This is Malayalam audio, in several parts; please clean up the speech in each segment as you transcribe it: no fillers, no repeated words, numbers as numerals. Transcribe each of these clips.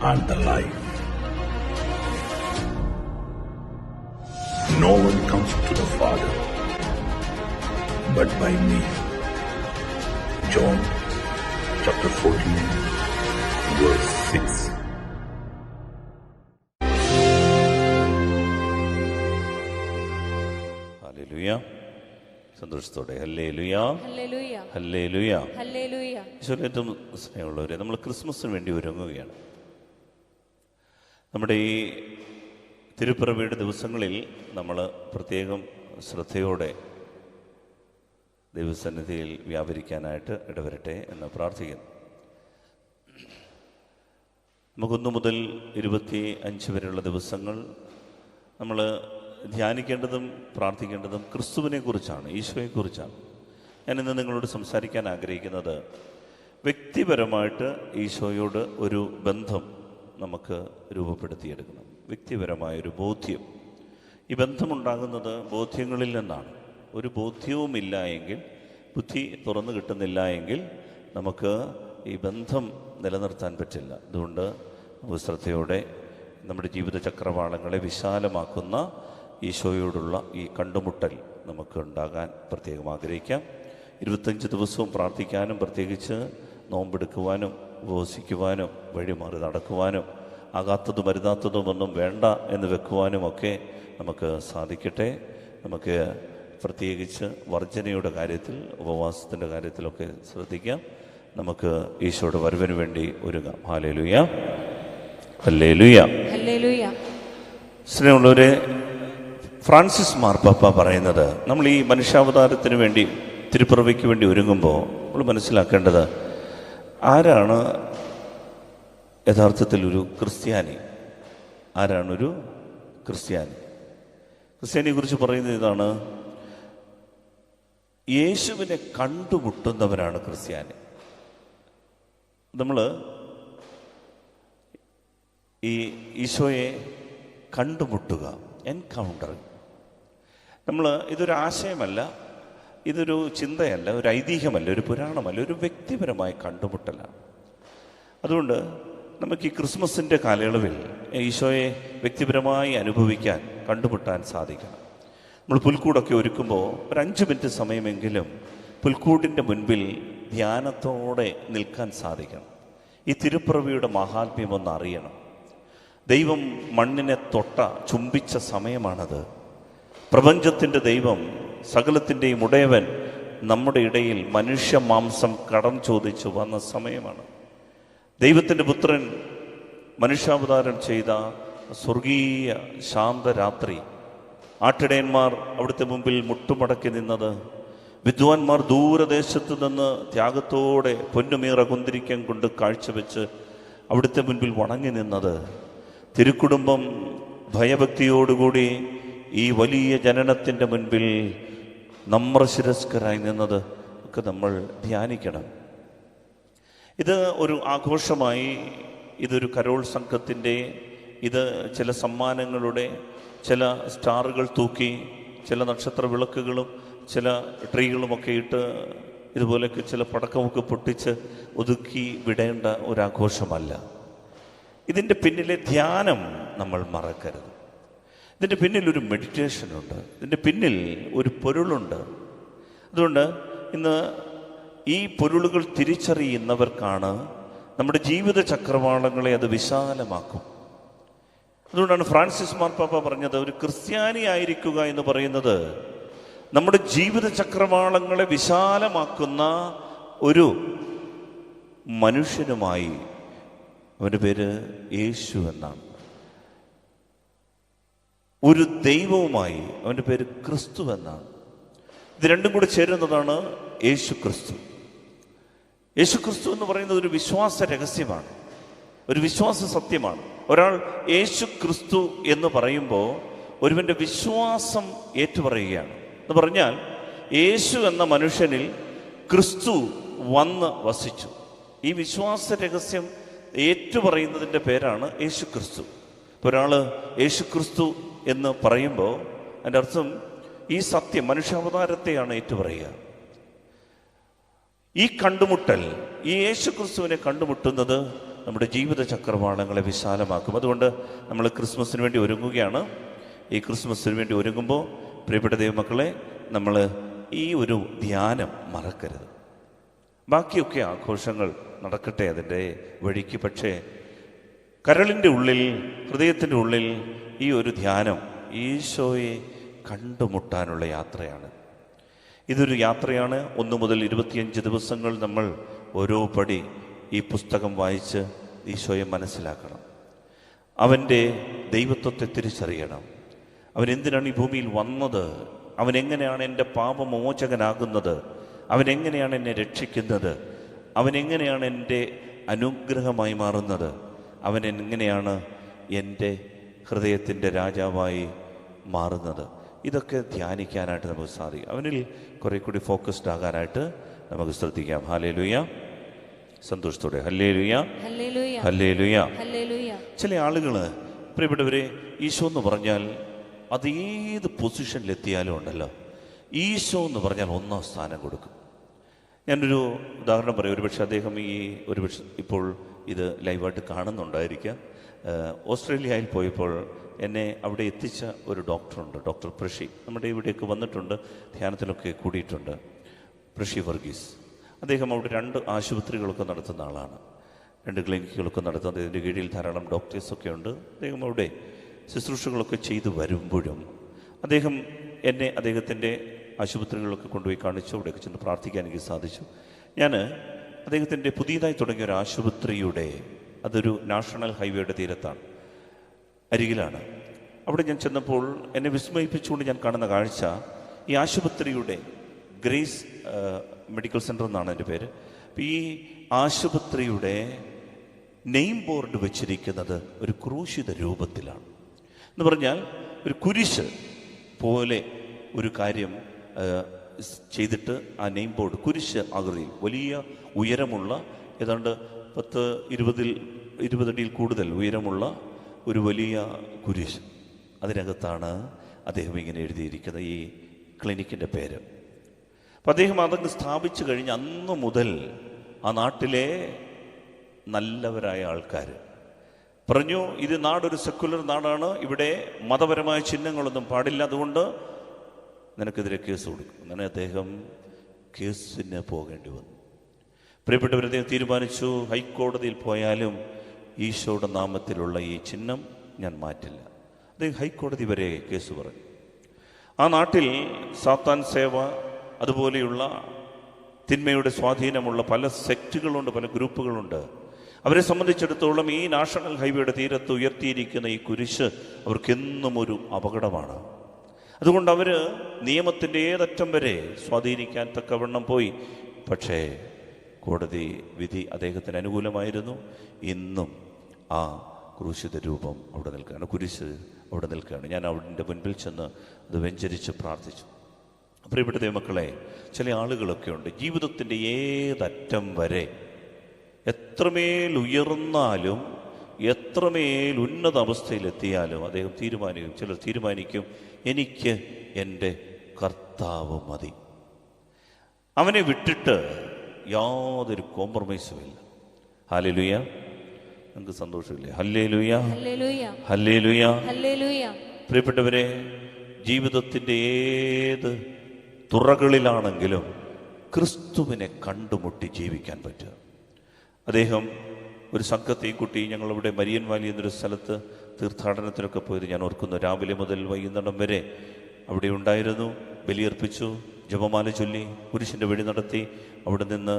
and the life. No one comes to the Father but by me. John chapter 14, verse 6. Hallelujah. സന്തോഷത്തോടെ ഹല്ലേലൂയ, ഹല്ലേലൂയ, ഹല്ലേലൂയ. ഹല്ലേലൂയ. ഈശോയിൽ ഏറ്റവും സ്നേഹമുള്ളവരെ, നമ്മൾ ക്രിസ്മസിന് വേണ്ടി ഒരുങ്ങുകയാണ്. നമ്മുടെ ഈ തിരുപ്പിറവിയുടെ ദിവസങ്ങളിൽ നമ്മൾ പ്രത്യേകം ശ്രദ്ധയോടെ ദൈവസന്നിധിയിൽ വ്യാപരിക്കാനായിട്ട് ഇടവരട്ടെ എന്ന് പ്രാർത്ഥിക്കുന്നു. നമുക്ക് 1 മുതൽ 25 വരെയുള്ള ദിവസങ്ങൾ നമ്മൾ ധ്യാനിക്കേണ്ടതും പ്രാർത്ഥിക്കേണ്ടതും ക്രിസ്തുവിനെ കുറിച്ചാണ്, ഈശോയെക്കുറിച്ചാണ്. ഞാനിന്ന് നിങ്ങളോട് സംസാരിക്കാൻ ആഗ്രഹിക്കുന്നത് വ്യക്തിപരമായിട്ട് ഈശോയോട് ഒരു ബന്ധം നമുക്ക് രൂപപ്പെടുത്തിയെടുക്കണം. വ്യക്തിപരമായൊരു ബോധ്യം. ഈ ബന്ധമുണ്ടാകുന്നത് ബോധ്യങ്ങളിൽ നിന്നാണ്. ഒരു ബോധ്യവുമില്ല എങ്കിൽ, ബുദ്ധി തുറന്നു കിട്ടുന്നില്ല എങ്കിൽ നമുക്ക് ഈ ബന്ധം നിലനിർത്താൻ പറ്റില്ല. അതുകൊണ്ട് നമുക്ക് ശ്രദ്ധയോടെ നമ്മുടെ ജീവിത ചക്രവാളങ്ങളെ വിശാലമാക്കുന്ന ഈശോയോടുള്ള ഈ കണ്ടുമുട്ടൽ നമുക്ക് ഉണ്ടാകാൻ പ്രത്യേകം ആഗ്രഹിക്കാം. 25 ദിവസവും പ്രാർത്ഥിക്കാനും പ്രത്യേകിച്ച് നോമ്പെടുക്കുവാനും ഉപവസിക്കുവാനും വഴിമാറി നടക്കുവാനും ആകാത്തതും അരുതാത്തതുമൊന്നും വേണ്ട എന്ന് വെക്കുവാനുമൊക്കെ നമുക്ക് സാധിക്കട്ടെ. നമുക്ക് പ്രത്യേകിച്ച് വർജനയുടെ കാര്യത്തിൽ, ഉപവാസത്തിൻ്റെ കാര്യത്തിലൊക്കെ ശ്രദ്ധിക്കാം. നമുക്ക് ഈശോയുടെ വരവിന് വേണ്ടി ഒരുങ്ങാം. Hallelujah, hallelujah, hallelujah. സ്നേഹമുള്ളവരെ, ഫ്രാൻസിസ് മാർപ്പാപ്പ പറയുന്നത്, നമ്മൾ ഈ മനുഷ്യാവതാരത്തിന് വേണ്ടി, തിരുപ്പിറവിക്ക് വേണ്ടി ഒരുങ്ങുമ്പോൾ നമ്മൾ മനസ്സിലാക്കേണ്ടത്, ആരാണ് യഥാർത്ഥത്തിൽ ഒരു ക്രിസ്ത്യാനി? ആരാണൊരു ക്രിസ്ത്യാനി? ക്രിസ്ത്യാനിയെ കുറിച്ച് പറയുന്നത് ഇതാണ്: യേശുവിനെ കണ്ടുമുട്ടുന്നവരാണ് ക്രിസ്ത്യാനി. നമ്മൾ ഈ ഈശോയെ കണ്ടുമുട്ടുക, എൻകൗണ്ടർ. ഇതൊരു ആശയമല്ല, ഇതൊരു ചിന്തയല്ല, ഒരു ഐതിഹ്യമല്ല, ഒരു പുരാണമല്ല, ഒരു വ്യക്തിപരമായ കണ്ടുമുട്ടലാണ്. അതുകൊണ്ട് നമുക്ക് ഈ ക്രിസ്മസിൻ്റെ കാലയളവിൽ ഈശോയെ വ്യക്തിപരമായി അനുഭവിക്കാൻ, കണ്ടുമുട്ടാൻ സാധിക്കണം. നമ്മൾ പുൽക്കൂടൊക്കെ ഒരുക്കുമ്പോൾ ഒരു 5 മിനിറ്റ് സമയമെങ്കിലും പുൽക്കൂടിൻ്റെ മുൻപിൽ ധ്യാനത്തോടെ നിൽക്കാൻ സാധിക്കണം. ഈ തിരുപ്പിറവിയുടെ മഹാത്മ്യം ഒന്ന് അറിയണം. ദൈവം മണ്ണിനെ ചുംബിച്ച സമയമാണത്. പ്രപഞ്ചത്തിൻ്റെ ദൈവം, സകലത്തിൻ്റെയും ഉടയവൻ നമ്മുടെ ഇടയിൽ മനുഷ്യ മാംസം കടം ചോദിച്ചു വന്ന സമയമാണ്. ദൈവത്തിൻ്റെ പുത്രൻ മനുഷ്യാവതാരം ചെയ്ത സ്വർഗീയ ശാന്തരാത്രി. ആട്ടിടയന്മാർ അവിടുത്തെ മുമ്പിൽ മുട്ടുമടക്കി നിന്നത്, വിദ്വാൻമാർ ദൂരദേശത്ത് നിന്ന് ത്യാഗത്തോടെ പൊന്നുമീറ കുന്തിരിക്കം കൊണ്ട് കാഴ്ചവെച്ച് അവിടുത്തെ മുൻപിൽ വണങ്ങി നിന്നത്, തിരുക്കുടുംബം ഭയഭക്തിയോടുകൂടി ഈ വലിയ ജനനത്തിൻ്റെ മുൻപിൽ നമ്രശിരസ്കരായി നിന്നത് ഒക്കെ നമ്മൾ ധ്യാനിക്കണം. ഇത് ഒരു ആഘോഷമായി, ഇതൊരു കരോൾ സംഘത്തിൻ്റെ, ഇത് ചില സമ്മാനങ്ങളുടെ, ചില സ്റ്റാറുകൾ തൂക്കി, ചില നക്ഷത്ര വിളക്കുകളും ചില ട്രീകളുമൊക്കെ ഇട്ട്, ഇതുപോലെയൊക്കെ ചില പടക്കമൊക്കെ പൊട്ടിച്ച് ഒതുക്കി വിടേണ്ട ഒരാഘോഷമല്ല. ഇതിൻ്റെ പിന്നിലെ ധ്യാനം നമ്മൾ മറക്കരുത്. ഇതിൻ്റെ പിന്നിൽ ഒരു മെഡിറ്റേഷനുണ്ട്, ഇതിൻ്റെ പിന്നിൽ ഒരു പൊരുളുണ്ട്. അതുകൊണ്ട് ഇന്ന് ഈ പൊരുളുകൾ തിരിച്ചറിയുന്നവർക്കാണ് നമ്മുടെ ജീവിത ചക്രവാളങ്ങളെ അത് വിശാലമാക്കും. അതുകൊണ്ടാണ് ഫ്രാൻസിസ് മാർപ്പാപ്പ പറഞ്ഞത്, ഒരു ക്രിസ്ത്യാനി ആയിരിക്കുക എന്ന് പറയുന്നത് നമ്മുടെ ജീവിത ചക്രവാളങ്ങളെ വിശാലമാക്കുന്ന ഒരു മനുഷ്യനുമായി, അവൻ്റെ പേര് യേശു എന്നാണ്, ഒരു ദൈവവുമായി, അവൻ്റെ പേര് ക്രിസ്തു എന്നാണ്. ഇത് രണ്ടും കൂടെ ചേരുന്നതാണ് യേശു ക്രിസ്തു. യേശു ക്രിസ്തു എന്ന് പറയുന്നത് ഒരു വിശ്വാസ രഹസ്യമാണ്, ഒരു വിശ്വാസ സത്യമാണ്. ഒരാൾ യേശു ക്രിസ്തു എന്ന് പറയുമ്പോൾ ഒരുവൻ്റെ വിശ്വാസം ഏറ്റുപറയുകയാണ്. എന്ന് പറഞ്ഞാൽ യേശു എന്ന മനുഷ്യനിൽ ക്രിസ്തു വന്ന് വസിച്ചു. ഈ വിശ്വാസ രഹസ്യം ഏറ്റുപറയുന്നതിൻ്റെ പേരാണ് യേശു ക്രിസ്തു. ഒരാൾ യേശു ക്രിസ്തു എന്ന് പറയുമ്പോൾ അതിൻ്റെ അർത്ഥം ഈ സത്യം, മനുഷ്യാവതാരത്തെയാണ് ഏറ്റുപറയുക. ഈ കണ്ടുമുട്ടൽ, ഈ യേശു ക്രിസ്തുവിനെ കണ്ടുമുട്ടുന്നത് നമ്മുടെ ജീവിത ചക്രവാളങ്ങളെ വിശാലമാക്കും. അതുകൊണ്ട് നമ്മൾ ക്രിസ്മസിന് വേണ്ടി ഒരുങ്ങുകയാണ്. ഈ ക്രിസ്മസിന് വേണ്ടി ഒരുങ്ങുമ്പോൾ പ്രിയപ്പെട്ട ദൈവമക്കളെ, നമ്മൾ ഈ ഒരു ധ്യാനം മറക്കരുത്. ബാക്കിയൊക്കെ ആഘോഷങ്ങൾ നടക്കട്ടെ അതിൻ്റെ വഴിക്ക്, പക്ഷേ കരളിൻ്റെ ഉള്ളിൽ, ഹൃദയത്തിൻ്റെ ഉള്ളിൽ ഈ ഒരു ധ്യാനം ഈശോയെ കണ്ടുമുട്ടാനുള്ള യാത്രയാണ്. ഇതൊരു യാത്രയാണ്. 1 മുതൽ 25 ദിവസങ്ങൾ നമ്മൾ ഓരോ പടി ഈ പുസ്തകം വായിച്ച് ഈശോയെ മനസ്സിലാക്കണം. അവൻ്റെ ദൈവത്വത്തെ തിരിച്ചറിയണം. അവൻ എന്തിനാണ് ഈ ഭൂമിയിൽ വന്നത്, അവൻ എങ്ങനെയാണ് എൻ്റെ പാപമോചകനാകുന്നത്, അവൻ എങ്ങനെയാണ് എന്നെ രക്ഷിക്കുന്നത്, അവൻ എങ്ങനെയാണ് എൻ്റെ അനുഗ്രഹമായി മാറുന്നത്, അവൻ എങ്ങനെയാണ് എൻ്റെ ഹൃദയത്തിൻ്റെ രാജാവായി മാറുന്നത്. ഇതൊക്കെ ധ്യാനിക്കാനായിട്ട് നമുക്ക് സാധിക്കും. അവനിൽ കുറെ കൂടി ഫോക്കസ്ഡ് ആകാനായിട്ട് നമുക്ക് ശ്രദ്ധിക്കാം. ഹല്ലേലൂയ. സന്തോഷത്തോടെ ഹല്ലേലൂയ, ഹല്ലേലൂയ, ഹല്ലേലൂയ. ഹല്ലേലൂയ. ചില ആളുകൾ, പ്രിയപ്പെട്ടവരെ, ഈശോ എന്ന് പറഞ്ഞാൽ അത് ഏത് പൊസിഷനിലെത്തിയാലും ഉണ്ടല്ലോ, ഈശോ എന്ന് പറഞ്ഞാൽ 1ാം സ്ഥാനം കൊടുക്കും. ഞാനൊരു ഉദാഹരണം പറയാം. ഒരുപക്ഷെ അദ്ദേഹം ഒരുപക്ഷെ ഇപ്പോൾ ഇത് ലൈവായിട്ട് കാണുന്നുണ്ടായിരിക്കാം. ഓസ്ട്രേലിയയിൽ പോയപ്പോൾ എന്നെ അവിടെ എത്തിച്ച ഒരു ഡോക്ടറുണ്ട്, ഡോക്ടർ പ്രഷി. നമ്മുടെ ഇവിടെയൊക്കെ വന്നിട്ടുണ്ട്, ധ്യാനത്തിലൊക്കെ കൂടിയിട്ടുണ്ട്. പ്രഷി വർഗീസ്. അദ്ദേഹം അവിടെ 2 ആശുപത്രികളൊക്കെ നടത്തുന്ന ആളാണ്, 2 ക്ലിനിക്കുകളൊക്കെ നടത്തുന്നത്. ഇതിൻ്റെ കീഴിൽ ധാരാളം ഡോക്ടേഴ്സൊക്കെ ഉണ്ട്. അദ്ദേഹം അവിടെ ശുശ്രൂഷകളൊക്കെ ചെയ്തു വരുമ്പോഴും അദ്ദേഹം എന്നെ അദ്ദേഹത്തിൻ്റെ ആശുപത്രികളിലൊക്കെ കൊണ്ടുപോയി കാണിച്ചു. അവിടെയൊക്കെ ചെന്ന് പ്രാർത്ഥിക്കാൻ എനിക്ക് സാധിച്ചു. ഞാൻ അദ്ദേഹത്തിൻ്റെ പുതിയതായി തുടങ്ങിയ ഒരു ആശുപത്രിയുടെ, അതൊരു നാഷണൽ ഹൈവേയുടെ തീരത്താണ്, അരികിലാണ്. അവിടെ ഞാൻ ചെന്നപ്പോൾ എന്നെ വിസ്മയിപ്പിച്ചുകൊണ്ട് ഞാൻ കാണുന്ന കാഴ്ച, ഈ ആശുപത്രിയുടെ ഗ്രേസ് മെഡിക്കൽ സെൻ്റർ എന്നാണ് എൻ്റെ പേര്. ഈ ആശുപത്രിയുടെ നെയിം ബോർഡ് വെച്ചിരിക്കുന്നത് ഒരു ക്രൂശിത രൂപത്തിലാണ്. എന്ന് പറഞ്ഞാൽ ഒരു കുരിശ് പോലെ ഒരു കാര്യം ചെയ്തിട്ട് ആ നെയിം ബോർഡ് കുരിശ് ആകൃതിയിൽ വലിയ ഉയരമുള്ള, ഏതാണ്ട് 10-20 അടിയിൽ കൂടുതൽ ഉയരമുള്ള ഒരു വലിയ കുരിശ്. അതിനകത്താണ് അദ്ദേഹം ഇങ്ങനെ എഴുതിയിരിക്കുന്നത്, ഈ ക്ലിനിക്കിൻ്റെ പേര്. അപ്പം അദ്ദേഹം അതങ്ങ് സ്ഥാപിച്ചു കഴിഞ്ഞ് അന്ന് മുതൽ ആ നാട്ടിലെ നല്ലവരായ ആൾക്കാർ പറഞ്ഞു, ഇത് നാടൊരു സെക്കുലർ നാടാണ്, ഇവിടെ മതപരമായ ചിഹ്നങ്ങളൊന്നും പാടില്ല, അതുകൊണ്ട് നിനക്കെതിരെ കേസ് കൊടുക്കും. അങ്ങനെ അദ്ദേഹം കേസിന് പോകേണ്ടി വന്നു. പ്രിയപ്പെട്ടവർ, അദ്ദേഹം തീരുമാനിച്ചു, ഹൈക്കോടതിയിൽ പോയാലും ഈശോയുടെ നാമത്തിലുള്ള ഈ ചിഹ്നം ഞാൻ മാറ്റില്ല. അദ്ദേഹം ഹൈക്കോടതി വരെ കേസ് പറഞ്ഞു. ആ നാട്ടിൽ സാത്താൻ സേവ, അതുപോലെയുള്ള തിന്മയുടെ സ്വാധീനമുള്ള പല സെക്റ്റുകളുണ്ട്, പല ഗ്രൂപ്പുകളുണ്ട്. അവരെ സംബന്ധിച്ചിടത്തോളം ഈ നാഷണൽ ഹൈവേയുടെ തീരത്ത് ഉയർത്തിയിരിക്കുന്ന ഈ കുരിശ് അവർക്കെന്നും ഒരു അപകടമാണ്. അതുകൊണ്ട് അവർ നിയമത്തിൻ്റെ ഏതറ്റം വരെ സ്വാധീനിക്കാൻ തക്കവണ്ണം പോയി. പക്ഷേ കോടതി വിധി അദ്ദേഹത്തിന് അനുകൂലമായിരുന്നു. ഇന്നും ആ ക്രൂശിത രൂപം അവിടെ നിൽക്കുകയാണ്, കുരിശ് അവിടെ നിൽക്കുകയാണ്. ഞാൻ അവിടെ മുൻപിൽ ചെന്ന് അത് വെഞ്ചരിച്ച് പ്രാർത്ഥിച്ചു. പ്രിയപ്പെട്ട ദൈവമക്കളെ, ചില ആളുകളൊക്കെ ഉണ്ട് ജീവിതത്തിൻ്റെ ഏതറ്റം വരെ എത്രമേൽ ഉയർന്നാലും എത്രമേൽ ഉന്നത അവസ്ഥയിലെത്തിയാലും അദ്ദേഹം തീരുമാനിക്കും, ചിലർ തീരുമാനിക്കും, എനിക്ക് എൻ്റെ കർത്താവ് മതി. അവനെ വിട്ടിട്ട് യാതൊരു കോംപ്രമൈസുമില്ല. ഹല്ലേലൂയ. നിങ്ങൾക്ക് സന്തോഷമില്ലേ? Hallelujah, hallelujah, hallelujah, hallelujah. പ്രിയപ്പെട്ടവരെ, ജീവിതത്തിൻ്റെ ഏത് തുറകളിലാണെങ്കിലും ക്രിസ്തുവിനെ കണ്ടുമുട്ടി ജീവിക്കാൻ പറ്റുക. അദ്ദേഹം ഒരു സംഘത്തെയും കുട്ടി, ഞങ്ങളിവിടെ മരിയൻ വാലി എന്നൊരു സ്ഥലത്ത് തീർത്ഥാടനത്തിനൊക്കെ പോയത് ഞാൻ ഓർക്കുന്നു. രാവിലെ മുതൽ വൈകുന്നേരം വരെ അവിടെ ഉണ്ടായിരുന്നു. ബലിയർപ്പിച്ചു, ജപമാല ചൊല്ലി, കുരിശിൻ്റെ വഴി നടത്തി. അവിടെ നിന്ന്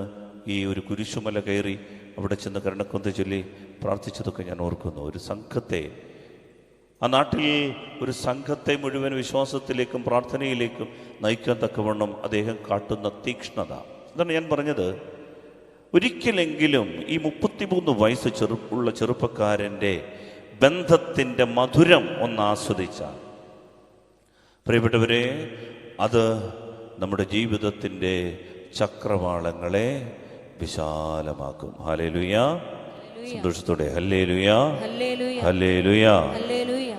ഈ ഒരു കുരിശുമല കയറി അവിടെ ചെന്ന് കരുണക്കൊന്ത ചൊല്ലി പ്രാർത്ഥിച്ചതൊക്കെ ഞാൻ ഓർക്കുന്നു. ഒരു സംഘത്തെ, ആ നാട്ടിൽ ഒരു സംഘത്തെ മുഴുവൻ വിശ്വാസത്തിലേക്കും പ്രാർത്ഥനയിലേക്കും നയിക്കാൻ തക്കവണ്ണം അദ്ദേഹം കാട്ടുന്ന തീക്ഷ്ണത. അതാണ് ഞാൻ പറഞ്ഞത്, ഒരിക്കലെങ്കിലും ഈ 33 വയസ്സ് ഉള്ള ചെറുപ്പക്കാരൻ്റെ ബന്ധത്തിൻ്റെ മധുരം ഒന്ന് ആസ്വദിച്ചാൽ, പ്രിയപ്പെട്ടവരെ, അത് നമ്മുടെ ജീവിതത്തിൻ്റെ ചക്രവാളങ്ങളെ വിശാലമാക്കും. ഹല്ലേലൂയ. സന്തോഷത്തോടെ ഹല്ലേലൂയ, ഹല്ലേലൂയ, ഹല്ലേലൂയ. ഹല്ലേലൂയ.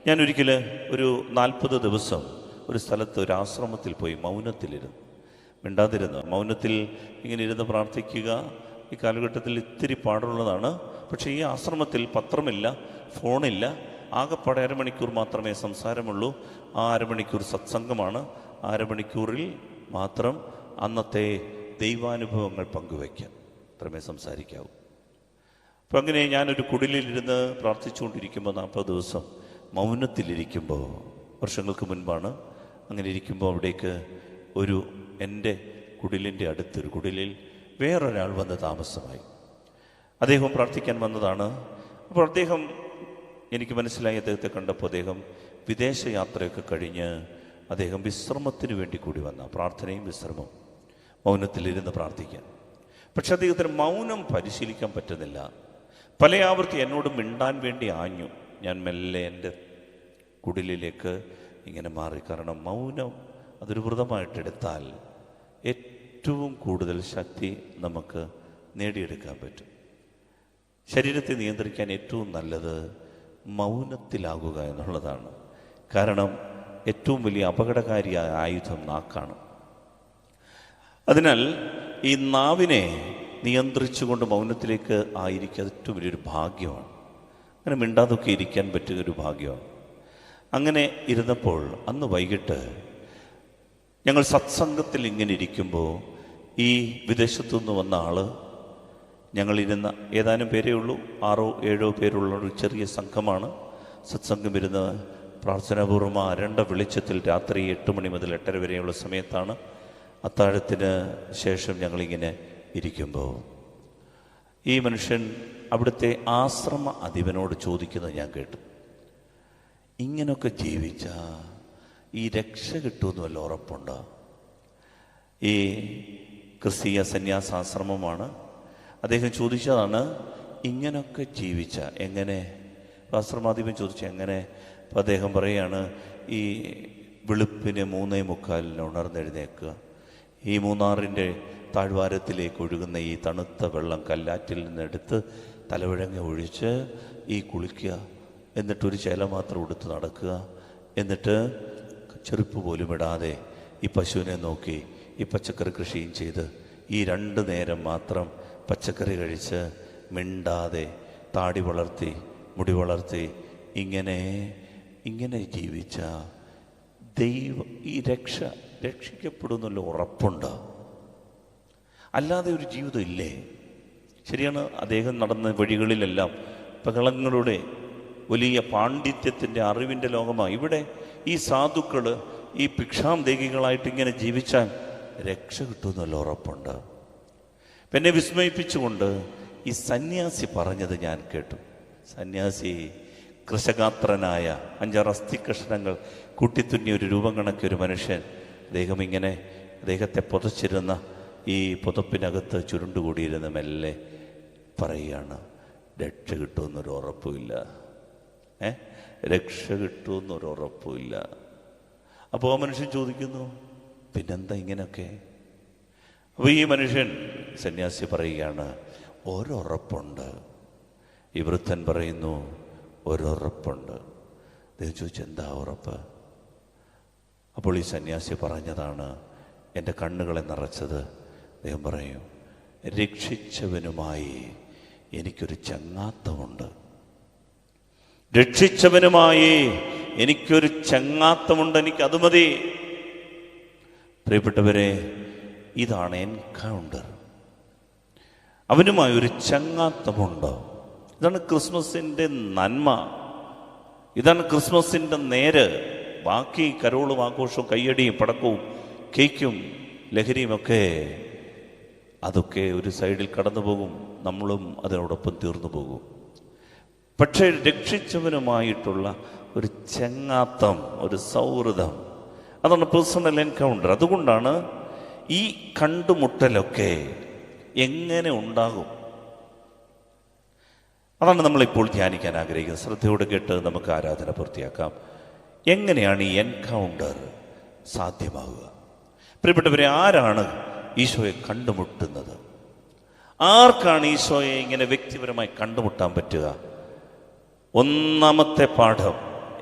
ഞാൻ ഒരിക്കൽ ഒരു 40 ദിവസം ഒരു സ്ഥലത്ത് ഒരു ആശ്രമത്തിൽ പോയി മൗനത്തിലിരുന്നു, മിണ്ടാതിരുന്നു. മൗനത്തിൽ ഇങ്ങനെ ഇരുന്ന് പ്രാർത്ഥിക്കുക ഈ കാലഘട്ടത്തിൽ ഇത്തിരി പാടുള്ളതാണ്. പക്ഷേ ഈ ആശ്രമത്തിൽ പത്രമില്ല, ഫോണില്ല, ആകെപ്പാടെ അരമണിക്കൂർ മാത്രമേ സംസാരമുള്ളൂ. ആ അരമണിക്കൂർ സത്സംഗമാണ്. ആ അരമണിക്കൂറിൽ മാത്രം അന്നത്തെ ദൈവാനുഭവങ്ങൾ പങ്കുവയ്ക്കാം, അത്രമേ സംസാരിക്കാവൂ. അപ്പം അങ്ങനെ ഞാനൊരു കുടിലിരുന്ന് പ്രാർത്ഥിച്ചുകൊണ്ടിരിക്കുമ്പോൾ 40 ദിവസം മൗനത്തിലിരിക്കുമ്പോൾ, വർഷങ്ങൾക്ക് മുൻപാണ്, അങ്ങനെ ഇരിക്കുമ്പോൾ അവിടേക്ക് എൻ്റെ കുടിലിൻ്റെ അടുത്തൊരു കുടിലിൽ വേറൊരാൾ വന്ന് താമസമായി. അദ്ദേഹം പ്രാർത്ഥിക്കാൻ വന്നതാണ്. അപ്പോൾ എനിക്ക് മനസ്സിലായി, അദ്ദേഹത്തെ കണ്ടപ്പോൾ അദ്ദേഹം വിദേശയാത്രയൊക്കെ കഴിഞ്ഞ് അദ്ദേഹം വിശ്രമത്തിന് വേണ്ടി കൂടി വന്ന, പ്രാർത്ഥനയും വിശ്രമവും, മൗനത്തിലിരുന്ന് പ്രാർത്ഥിക്കാൻ. പക്ഷെ അദ്ദേഹത്തിന് മൗനം പരിശീലിക്കാൻ പറ്റുന്നില്ല. പല ആവർത്തി എന്നോട് മിണ്ടാൻ വേണ്ടി ആഞ്ഞു. ഞാൻ മെല്ലെ എൻ്റെ കുടിലിലേക്ക് ഇങ്ങനെ മാറി. കാരണം മൗനം അതൊരു വ്രതമായിട്ടെടുത്താൽ ഏറ്റവും കൂടുതൽ ശക്തി നമുക്ക് നേടിയെടുക്കാൻ പറ്റും. ശരീരത്തെ നിയന്ത്രിക്കാൻ ഏറ്റവും നല്ലത് മൗനത്തിലാകുക എന്നുള്ളതാണ്. കാരണം ഏറ്റവും വലിയ അപകടകാരിയായ ആയുധം നാക്കാണ്. അതിനാൽ ഈ നാവിനെ നിയന്ത്രിച്ചുകൊണ്ട് മൗനത്തിലേക്ക് ആയിരിക്കുക ഏറ്റവും വലിയൊരു ഭാഗ്യമാണ്. അങ്ങനെ മിണ്ടാതൊക്കെ ഇരിക്കാൻ പറ്റിയ ഒരു ഭാഗ്യമാണ്. അങ്ങനെ ഇരുന്നപ്പോൾ അന്ന് വൈകിട്ട് ഞങ്ങൾ സത്സംഗത്തിൽ ഇങ്ങനെ ഇരിക്കുമ്പോൾ ഈ വിദേശത്തു നിന്ന് വന്ന ആള്, ഞങ്ങളിരുന്ന ഏതാനും പേരേ ഉള്ളൂ, 6-7 പേരുള്ള ഒരു ചെറിയ സംഘമാണ്. സത്സംഗം ഇരുന്ന് പ്രാർത്ഥനാപൂർവ്വം അരണ്ട വെളിച്ചത്തിൽ രാത്രി 8 മണി മുതൽ 8:30 വരെയുള്ള സമയത്താണ്. അത്താഴത്തിന് ശേഷം ഞങ്ങളിങ്ങനെ ഇരിക്കുമ്പോൾ ഈ മനുഷ്യൻ അവിടുത്തെ ആശ്രമ അധിപനോട് ചോദിക്കുന്നത് ഞാൻ കേട്ടു. ഇങ്ങനൊക്കെ ജീവിച്ചാൽ ഈ രക്ഷ കിട്ടുമെന്ന് വല്ല ഉറപ്പുണ്ടോ? ഈ ക്രിസ്തീയ സന്യാസാശ്രമമാണ്. അദ്ദേഹം ചോദിച്ചതാണ്, ഇങ്ങനൊക്കെ ജീവിച്ച എങ്ങനെ? ആശ്രമാധിപൻ ചോദിച്ച എങ്ങനെ? അപ്പം അദ്ദേഹം പറയുകയാണ്, ഈ വെളുപ്പിന് 3:45 ഉണർന്നെഴുന്നേക്കുക, ഈ മൂന്നാറിൻ്റെ താഴ്വാരത്തിലേക്ക് ഒഴുകുന്ന ഈ തണുത്ത വെള്ളം കല്ലാറ്റിൽ നിന്നെടുത്ത് തലവഴങ്ങ ഒഴിച്ച് ഈ കുളിക്കുക, എന്നിട്ടൊരു ചേല മാത്രം ഉടുത്ത് നടക്കുക, എന്നിട്ട് ചെരുപ്പ് പോലും ഇടാതെ ഈ പശുവിനെ നോക്കി ഈ പച്ചക്കറി കൃഷിയും ചെയ്ത് ഈ 2 നേരം മാത്രം പച്ചക്കറി കഴിച്ച് മിണ്ടാതെ താടി വളർത്തി മുടി വളർത്തി ഇങ്ങനെ ജീവിച്ച ദൈവം ഈ രക്ഷിക്കപ്പെടുന്നുള്ള ഉറപ്പുണ്ട്. അല്ലാതെ ഒരു ജീവിതം ഇല്ലേ? ശരിയാണ്, അദ്ദേഹം നടന്ന വഴികളിലെല്ലാം ബഹളങ്ങളുടെ വലിയ പാണ്ഡിത്യത്തിൻ്റെ അറിവിൻ്റെ ലോകമാണ്. ഇവിടെ ഈ സാധുക്കൾ ഈ ഭിക്ഷാന്തേകികളായിട്ട് ഇങ്ങനെ ജീവിച്ചാൽ രക്ഷ കിട്ടുമെന്നുള്ള ഉറപ്പുണ്ട്. എന്നെ വിസ്മയിപ്പിച്ചുകൊണ്ട് ഈ സന്യാസി പറഞ്ഞത് ഞാൻ കേട്ടു. സന്യാസി കൃശഗാത്രനായ 5-6 അസ്ഥി കഷ്ണങ്ങൾ കൂട്ടിത്തുന്നിയ ഒരു രൂപം കണക്കൊരു മനുഷ്യൻ, അദ്ദേഹത്തെ പുതച്ചിരുന്ന ഈ പുതപ്പിനകത്ത് ചുരുണ്ടുകൂടിയിരുന്ന മെല്ലെ പറയുകയാണ്, രക്ഷ കിട്ടുമെന്നൊരു ഉറപ്പുമില്ല, രക്ഷ കിട്ടുമെന്നൊരു ഉറപ്പുമില്ല. അപ്പോൾ ആ മനുഷ്യൻ ചോദിക്കുന്നു, പിന്നെന്താ ഇങ്ങനെയൊക്കെ? അപ്പോൾ ഈ മനുഷ്യൻ സന്യാസി പറയുകയാണ്, ഒരുറപ്പുണ്ട്. ഈ വൃദ്ധൻ പറയുന്നു, ഒരുറപ്പുണ്ട്. അദ്ദേഹം ചോദിച്ചു, എന്താ ഉറപ്പ്? അപ്പോൾ ഈ സന്യാസി പറഞ്ഞതാണ് എൻ്റെ കണ്ണുകളെ നിറച്ചത്. അദ്ദേഹം പറയും, രക്ഷിച്ചവനുമായി എനിക്കൊരു ചങ്ങാത്തമുണ്ട്. രക്ഷിച്ചവനുമായി എനിക്കൊരു ചങ്ങാത്തമുണ്ട്, എനിക്കത് മതി. പ്രിയപ്പെട്ടവരെ, ഇതാണ് എൻകൗണ്ടർ. അവനുമായി ഒരു ചങ്ങാത്തമുണ്ടോ? ഇതാണ് ക്രിസ്മസിൻ്റെ നന്മ, ഇതാണ് ക്രിസ്മസിൻ്റെ നേര്. ബാക്കി കരോളും ആഘോഷവും കയ്യടിയും പടക്കവും കേക്കും ലഹരിയുമൊക്കെ അതൊക്കെ ഒരു സൈഡിൽ കടന്നു പോകും, നമ്മളും അതിനോടൊപ്പം തീർന്നു പോകും. പക്ഷേ രക്ഷിച്ചവനുമായിട്ടുള്ള ഒരു ചങ്ങാത്തം, ഒരു സൗഹൃദം, അതാണ് പേഴ്സണൽ എൻകൗണ്ടർ. അതുകൊണ്ടാണ് ഈ കണ്ടുമുട്ടലൊക്കെ എങ്ങനെ ഉണ്ടാകും, അതാണ് നമ്മളിപ്പോൾ ധ്യാനിക്കാൻ ആഗ്രഹിക്കുന്നത്. ശ്രദ്ധയോടെ കേട്ട് നമുക്ക് ആരാധന പൂർത്തിയാക്കാം. എങ്ങനെയാണ് ഈ എൻകൗണ്ടർ സാധ്യമാവുക? പ്രിയപ്പെട്ടവരെ, ആരാണ് ഈശോയെ കണ്ടുമുട്ടുന്നത്? ആർക്കാണ് ഈശോയെ ഇങ്ങനെ വ്യക്തിപരമായി കണ്ടുമുട്ടാൻ പറ്റുക? ഒന്നാമത്തെ പാഠം,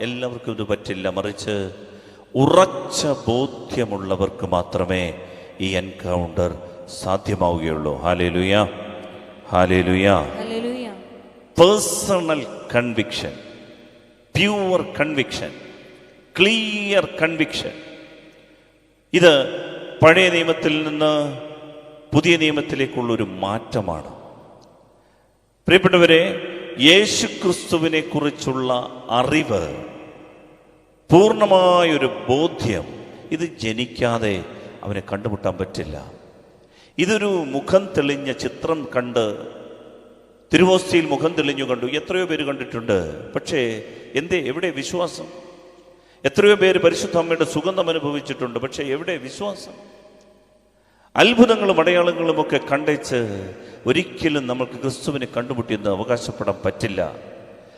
എല്ലാവർക്കും ഇത് പറ്റില്ല, മറിച്ച് ഉറച്ച ബോധ്യമുള്ളവർക്ക് മാത്രമേ ഈ എൻകൗണ്ടർ സാധ്യമാവുകയുള്ളൂ. Hallelujah. Hallelujah. Hallelujah. Personal conviction, pure conviction, clear conviction. ഇത് പഴയ നിയമത്തിൽ നിന്ന് പുതിയ നിയമത്തിലേക്കുള്ളൊരു മാറ്റമാണ്. പ്രിയപ്പെട്ടവരെ, യേശു ക്രിസ്തുവിനെ കുറിച്ചുള്ള അറിവ്, പൂർണ്ണമായൊരു ബോധ്യം, ഇത് ജനിക്കാതെ അവനെ കണ്ടുമുട്ടാൻ പറ്റില്ല. ഇതൊരു മുഖം തെളിഞ്ഞ ചിത്രം കണ്ട്, തിരുവോസ്തിയിൽ മുഖം തെളിഞ്ഞു കണ്ടു, എത്രയോ പേര് കണ്ടിട്ടുണ്ട്. പക്ഷേ എവിടെ വിശ്വാസം? എത്രയോ പേര് പരിശുദ്ധ അമ്മയുടെ സുഗന്ധം അനുഭവിച്ചിട്ടുണ്ട്. പക്ഷേ എവിടെ വിശ്വാസം? അത്ഭുതങ്ങളും അടയാളങ്ങളും ഒക്കെ കണ്ടേച്ച് ഒരിക്കലും നമുക്ക് ക്രിസ്തുവിനെ കണ്ടുമുട്ടിയെന്ന് അവകാശപ്പെടാൻ പറ്റില്ല.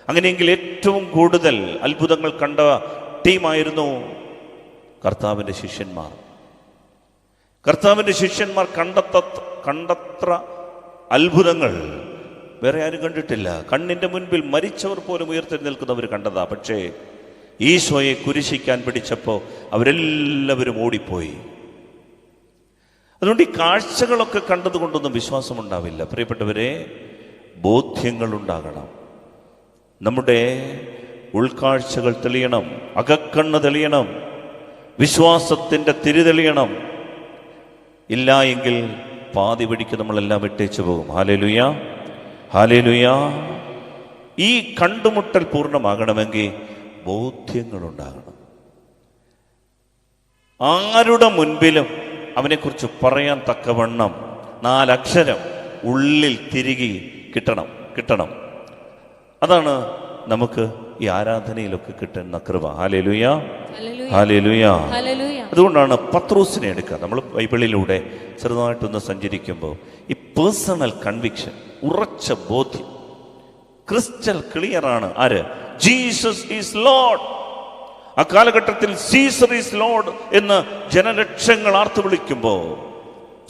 അങ്ങനെയെങ്കിൽ ഏറ്റവും കൂടുതൽ അത്ഭുതങ്ങൾ കണ്ട ടീമായിരുന്നു കർത്താവിൻ്റെ ശിഷ്യന്മാർ. കർത്താവിൻ്റെ ശിഷ്യന്മാർ കണ്ടത്ര അത്ഭുതങ്ങൾ വേറെ ആരും കണ്ടിട്ടില്ല. കണ്ണിൻ്റെ മുൻപിൽ മരിച്ചവർ പോലും ഉയർത്തെഴുന്നേൽക്കുന്നവർ കണ്ടതാ. പക്ഷേ ഈശോയെ കുരിശിക്കാൻ പിടിച്ചപ്പോൾ അവരെല്ലാവരും ഓടിപ്പോയി. അതുകൊണ്ട് ഈ കാഴ്ചകളൊക്കെ കണ്ടതുകൊണ്ടൊന്നും വിശ്വാസമുണ്ടാവില്ല. പ്രിയപ്പെട്ടവരെ, ബോധ്യങ്ങളുണ്ടാകണം. നമ്മുടെ ഉൾക്കാഴ്ചകൾ തെളിയണം, അകക്കണ്ണ് തെളിയണം, വിശ്വാസത്തിൻ്റെ തിരി തെളിയണം. ഇല്ല എങ്കിൽ പാതി വഴിക്ക് നമ്മളെല്ലാം വിട്ടേച്ചു പോകും. Hallelujah, hallelujah. ഈ കണ്ടുമുട്ടൽ പൂർണ്ണമാകണമെങ്കിൽ ബോധ്യങ്ങളുണ്ടാകണം. ആരുടെ മുൻപിലും അവനെക്കുറിച്ച് പറയാൻ തക്കവണ്ണം 4 അക്ഷരം ഉള്ളിൽ തിരികെ കിട്ടണം. അതാണ് നമുക്ക് ഈ ആരാധനയിലൊക്കെ കിട്ടുന്ന കൃപ. Hallelujah, hallelujah. അതുകൊണ്ടാണ് പത്രോസിനെ എടുക്കുക. നമ്മൾ ബൈബിളിലൂടെ ചെറുതായിട്ടൊന്ന് സഞ്ചരിക്കുമ്പോൾ ഈ പേഴ്സണൽ കൺവിക്ഷൻ, ഉറച്ച ബോധ്യം, ക്രിസ്റ്റൽ ക്ലിയർ ആണ്. ആര്? Jesus is Lord. ആ കാലഘട്ടത്തിൽ സീസർ ഈസ് ലോർഡ് എന്ന് ജനലക്ഷങ്ങൾ ആർത്തു വിളിക്കുമ്പോൾ,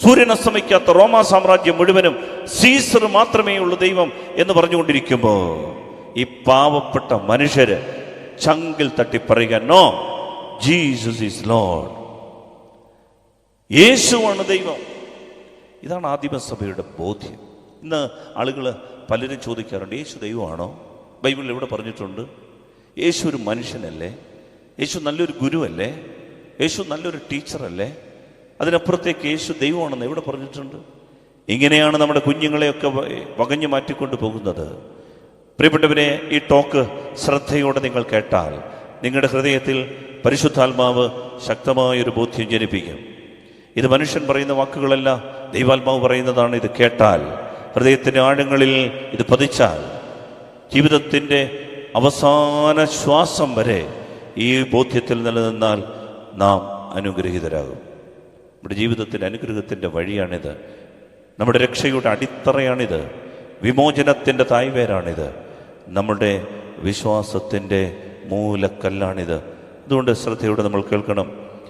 സൂര്യൻ അസ്തമിക്കാത്ത റോമാ സാമ്രാജ്യം മുഴുവനും സീസർ മാത്രമേ ഉള്ളൂ ദൈവം എന്ന് പറഞ്ഞുകൊണ്ടിരിക്കുമ്പോൾ, ഈ പാവപ്പെട്ട മനുഷ്യര് ചങ്കിൽ തട്ടി പറയുക, നോ, ജീസസ് ഈസ് ലോർഡ്. യേശുവാണ് ദൈവം. ഇതാണ് ആദിമസഭയുടെ ബോധ്യം. ഇന്ന് ആളുകൾ പലരും ചോദിക്കാറുണ്ട്, യേശു ദൈവമാണോ? ബൈബിളിൽ എവിടെ പറഞ്ഞിട്ടുണ്ട്? യേശു ഒരു മനുഷ്യനല്ലേ? യേശു നല്ലൊരു ഗുരുവല്ലേ? യേശു നല്ലൊരു ടീച്ചറല്ലേ? അതിനപ്പുറത്തേക്ക് യേശു ദൈവമാണെന്ന് എവിടെ പറഞ്ഞിട്ടുണ്ട്? ഇങ്ങനെയാണ് നമ്മുടെ കുഞ്ഞുങ്ങളെയൊക്കെ വകഞ്ഞു മാറ്റിക്കൊണ്ട് പോകുന്നത്. പ്രിയപ്പെട്ടവരെ, ഈ ടോക്ക് ശ്രദ്ധയോടെ നിങ്ങൾ കേട്ടാൽ നിങ്ങളുടെ ഹൃദയത്തിൽ പരിശുദ്ധാത്മാവ് ശക്തമായൊരു ബോധ്യം ജനിപ്പിക്കും. ഇത് മനുഷ്യൻ പറയുന്ന വാക്കുകളല്ല, ദൈവാത്മാവ് പറയുന്നതാണ്. ഇത് കേട്ടാൽ, ഹൃദയത്തിൻ്റെ ആഴങ്ങളിൽ ഇത് പതിച്ചാൽ, ജീവിതത്തിൻ്റെ അവസാന ശ്വാസം വരെ ഈ ബോധ്യത്തിൽ നിലനിന്നാൽ നാം അനുഗ്രഹീതരാകും. നമ്മുടെ ജീവിതത്തിൻ്റെ അനുഗ്രഹത്തിൻ്റെ വഴിയാണിത്. നമ്മുടെ രക്ഷയുടെ അടിത്തറയാണിത്. വിമോചനത്തിൻ്റെ തായ്വേരാണിത്. നമ്മുടെ വിശ്വാസത്തിൻ്റെ മൂലക്കല്ലാണിത്. അതുകൊണ്ട് ശ്രദ്ധയോടെ നമ്മൾ കേൾക്കണം.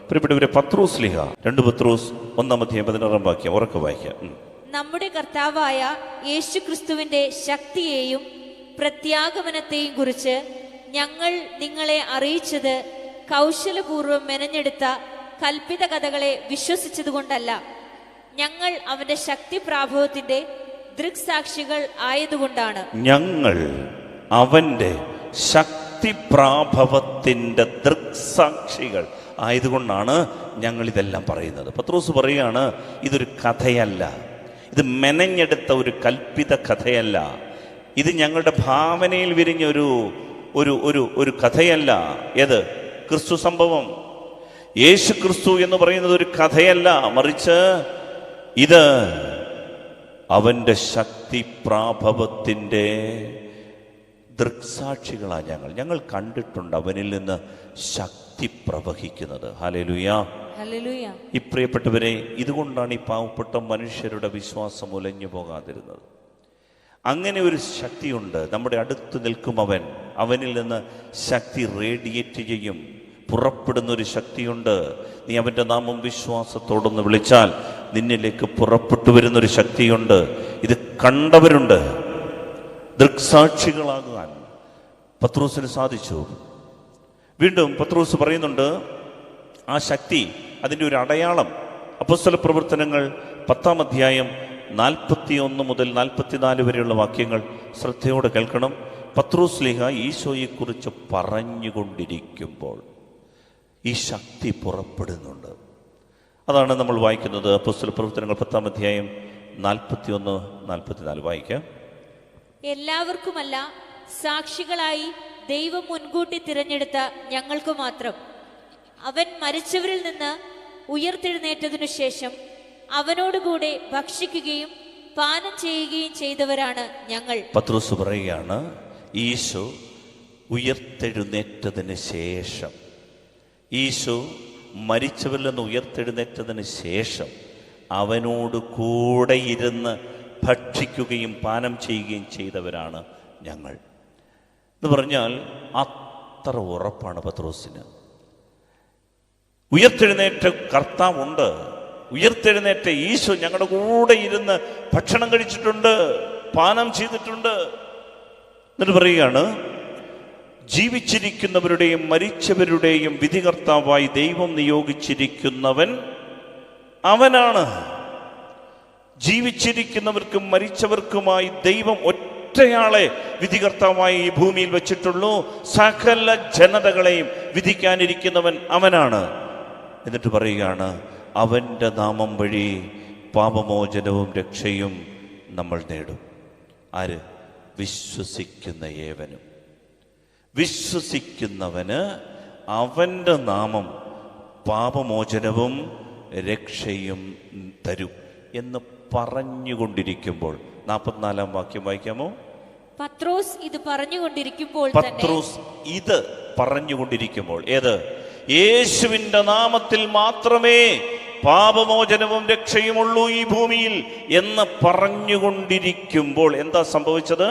പ്രിയപ്പെട്ടവരെ, പത്രോസ് ലീഹ 2 പത്രോസ് 1:16 വാക്യം ഉറക്കെ വായിക്കാം. നമ്മുടെ കർത്താവായ യേശു ക്രിസ്തുവിന്റെ ശക്തിയെയും പ്രത്യാഗമനത്തെയും കുറിച്ച് ഞങ്ങൾ നിങ്ങളെ അറിയിച്ചത് കൗശലപൂർവ്വം മെനഞ്ഞെടുത്ത കൽപ്പിത കഥകളെ വിശ്വസിച്ചതുകൊണ്ടല്ല, ഞങ്ങൾ അവന്റെ ശക്തി പ്രാഭവത്തിന്റെ ദൃക്സാക്ഷികൾ ആയതുകൊണ്ടാണ്. ഞങ്ങൾ അവന്റെ ശക്തി പ്രാഭവത്തിന്റെ ദൃക്സാക്ഷികൾ ആയതുകൊണ്ടാണ് ഞങ്ങൾ ഇതെല്ലാം പറയുന്നത്. പത്രോസ് പറയുകയാണ്, ഇതൊരു കഥയല്ല, ഇത് മെനഞ്ഞെടുത്ത ഒരു കൽപ്പിത കഥയല്ല, ഇത് ഞങ്ങളുടെ ഭാവനയിൽ വിരിഞ്ഞ ഒരു കഥയല്ല. ഏത്? ക്രിസ്തു സംഭവം. യേശു ക്രിസ്തു എന്ന് പറയുന്നത് ഒരു കഥയല്ല, മറിച്ച് ഇത് അവന്റെ ശക്തി പ്രാഭവത്തിൻ്റെ ദൃക്സാക്ഷികളാണ്. ഞങ്ങൾ കണ്ടിട്ടുണ്ട് അവനിൽ നിന്ന് ശക്തി പ്രവഹിക്കുന്നത്. Hallelujah, hallelujah. ഈ പ്രിയപ്പെട്ടവരെ, ഇതുകൊണ്ടാണ് ഈ പാവപ്പെട്ട മനുഷ്യരുടെ വിശ്വാസം ഉലഞ്ഞു പോകാതിരുന്നത്. അങ്ങനെ ഒരു ശക്തിയുണ്ട്. നമ്മുടെ അടുത്ത് നിൽക്കും അവനിൽ നിന്ന് ശക്തി റേഡിയേറ്റ് ചെയ്യും. പുറപ്പെടുന്നൊരു ശക്തിയുണ്ട്. നീ അവൻ്റെ നാമം വിശ്വാസത്തോടൊന്ന് വിളിച്ചാൽ നിന്നിലേക്ക് പുറപ്പെട്ടു വരുന്നൊരു ശക്തിയുണ്ട്. ഇത് കണ്ടവരുണ്ട്. ദൃക്സാക്ഷികളാകാൻ പത്രോസിന് സാധിച്ചു. വീണ്ടും പത്രോസ് പറയുന്നുണ്ട്, ആ ശക്തി, അതിൻ്റെ ഒരു അടയാളം അപ്പോസ്തല പ്രവർത്തനങ്ങൾ 10-ാം അധ്യായം 41 മുതൽ 44 വരെയുള്ള വാക്യങ്ങൾ ശ്രദ്ധയോടെ കേൾക്കണം. പത്രോസ് ശ്ലീഹ ഈശോയെക്കുറിച്ച് പറഞ്ഞുകൊണ്ടിരിക്കുമ്പോൾ ഈ ശക്തി പുറപ്പെടുന്നുണ്ട്. അതാണ് നമ്മൾ വായിക്കുന്നത്. അപ്പോസ്തല പ്രവർത്തനങ്ങൾ 10-ാം അധ്യായം 41-44 വായിക്കാം. എല്ലാവർക്കുമല്ല, സാക്ഷികളായി ദൈവം മുൻകൂട്ടി തിരഞ്ഞെടുത്ത ഞങ്ങൾക്ക് മാത്രം അവൻ മരിച്ചവരിൽ നിന്ന് ഉയർത്തെഴുന്നേറ്റതിനു ശേഷം അവനോടുകൂടെ ഭക്ഷിക്കുകയും പാനം ചെയ്യുകയും ചെയ്തവരാണ് ഞങ്ങൾ. പത്രോസ് പറയുകയാണ്, ഈശോ ഉയർത്തെഴുന്നേറ്റതിന് ശേഷം, ഈശോ മരിച്ചവരിൽ നിന്ന് ഉയർത്തെഴുന്നേറ്റതിന് ശേഷം അവനോട് കൂടെ ഇരുന്ന് ഭക്ഷിക്കുകയും പാനം ചെയ്യുകയും ചെയ്തവരാണ് ഞങ്ങൾ എന്ന് പറഞ്ഞാൽ അത്ര ഉറപ്പാണ് പത്രോസിന്. ഉയർത്തെഴുന്നേറ്റ കർത്താവുണ്ട്, ഉയർത്തെഴുന്നേറ്റ ഈശോ ഞങ്ങളുടെ കൂടെ ഇരുന്ന് ഭക്ഷണം കഴിച്ചിട്ടുണ്ട്, പാനം ചെയ്തിട്ടുണ്ട്. എന്നിട്ട് പറയുകയാണ്, ജീവിച്ചിരിക്കുന്നവരുടെയും മരിച്ചവരുടെയും വിധികർത്താവായി ദൈവം നിയോഗിച്ചിരിക്കുന്നവൻ അവനാണ്. ജീവിച്ചിരിക്കുന്നവർക്കും മരിച്ചവർക്കുമായി ദൈവം ഒറ്റയാളെ വിധികർത്താവായി ഈ ഭൂമിയിൽ വെച്ചിട്ടുള്ളൂ. സകല ജനതകളെയും വിധിക്കാനിരിക്കുന്നവൻ അവനാണ്. എന്നിട്ട് പറയുകയാണ്, അവൻ്റെ നാമം വഴി പാപമോചനവും രക്ഷയും നമ്മൾ നേടും. ആര്? വിശ്വസിക്കുന്ന ഏവനും. വിശ്വസിക്കുന്നവന് അവൻ്റെ നാമം പാപമോചനവും രക്ഷയും തരും എന്ന് പറഞ്ഞുകൊണ്ടിരിക്കുമ്പോൾ 44-ാം വാക്യം വായിക്കാമോ? പത്രോസ് ഇത് പറഞ്ഞുകൊണ്ടിരിക്കുമ്പോൾ ഏത്? യേശുവിൻ്റെ നാമത്തിൽ മാത്രമേ പാപമോചനവും രക്ഷയുമുള്ളൂ ഈ ഭൂമിയിൽ എന്ന് പറഞ്ഞുകൊണ്ടിരിക്കുമ്പോൾ എന്താ സംഭവിച്ചത്?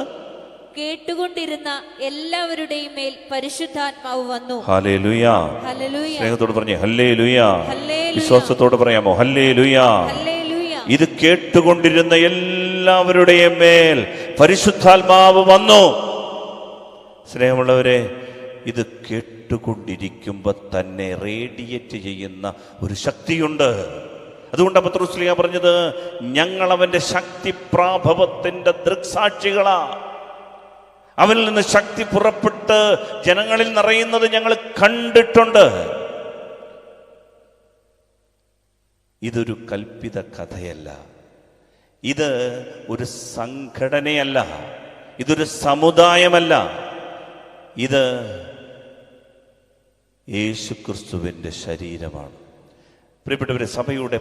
കേട്ടുകൊണ്ടിരുന്ന എല്ലാവരുടെയും മേൽ പരിശുദ്ധാത്മാവ് വന്നു. ഹല്ലേലൂയ. ഹല്ലേലൂയ. സ്നേഹത്തോട് പറഞ്ഞേ ഹല്ലേലൂയ. ഹല്ലേലൂയ. വിശ്വാസത്തോടെ പറയാമോ ഹല്ലേലൂയ? ഹല്ലേലൂയ. ഇത് കേട്ടുകൊണ്ടിരുന്ന എല്ലാവരുടെയും മേൽ പരിശുദ്ധാത്മാവ് വന്നു. സ്നേഹമുള്ളവരെ, ഇത് കേട്ടുകൊണ്ടിരിക്കുമ്പോൾ തന്നെ റേഡിയേറ്റ് ചെയ്യുന്ന ഒരു ശക്തിയുണ്ട്. അതുകൊണ്ട് പത്രോസ് ശ്ലീഹ പറഞ്ഞത്, ഞങ്ങൾ അവന്റെ ശക്തി പ്രാഭവത്തിന്റെ ദൃക്സാക്ഷികളാ. അവനിൽ നിന്ന് ശക്തി പുറപ്പെട്ട് ജനങ്ങളിൽ നിറയുന്നത് ഞങ്ങൾ കണ്ടിട്ടുണ്ട്. ഇതൊരു കൽപ്പിത കഥയല്ല, ഇത് ഒരു സംഘടനയല്ല, ഇതൊരു സമുദായമല്ല, ഇത് യേശുക്രിസ്തുവിൻ്റെ ശരീരമാണ്. പ്രിയപ്പെട്ടവരെ, സഭയുടെ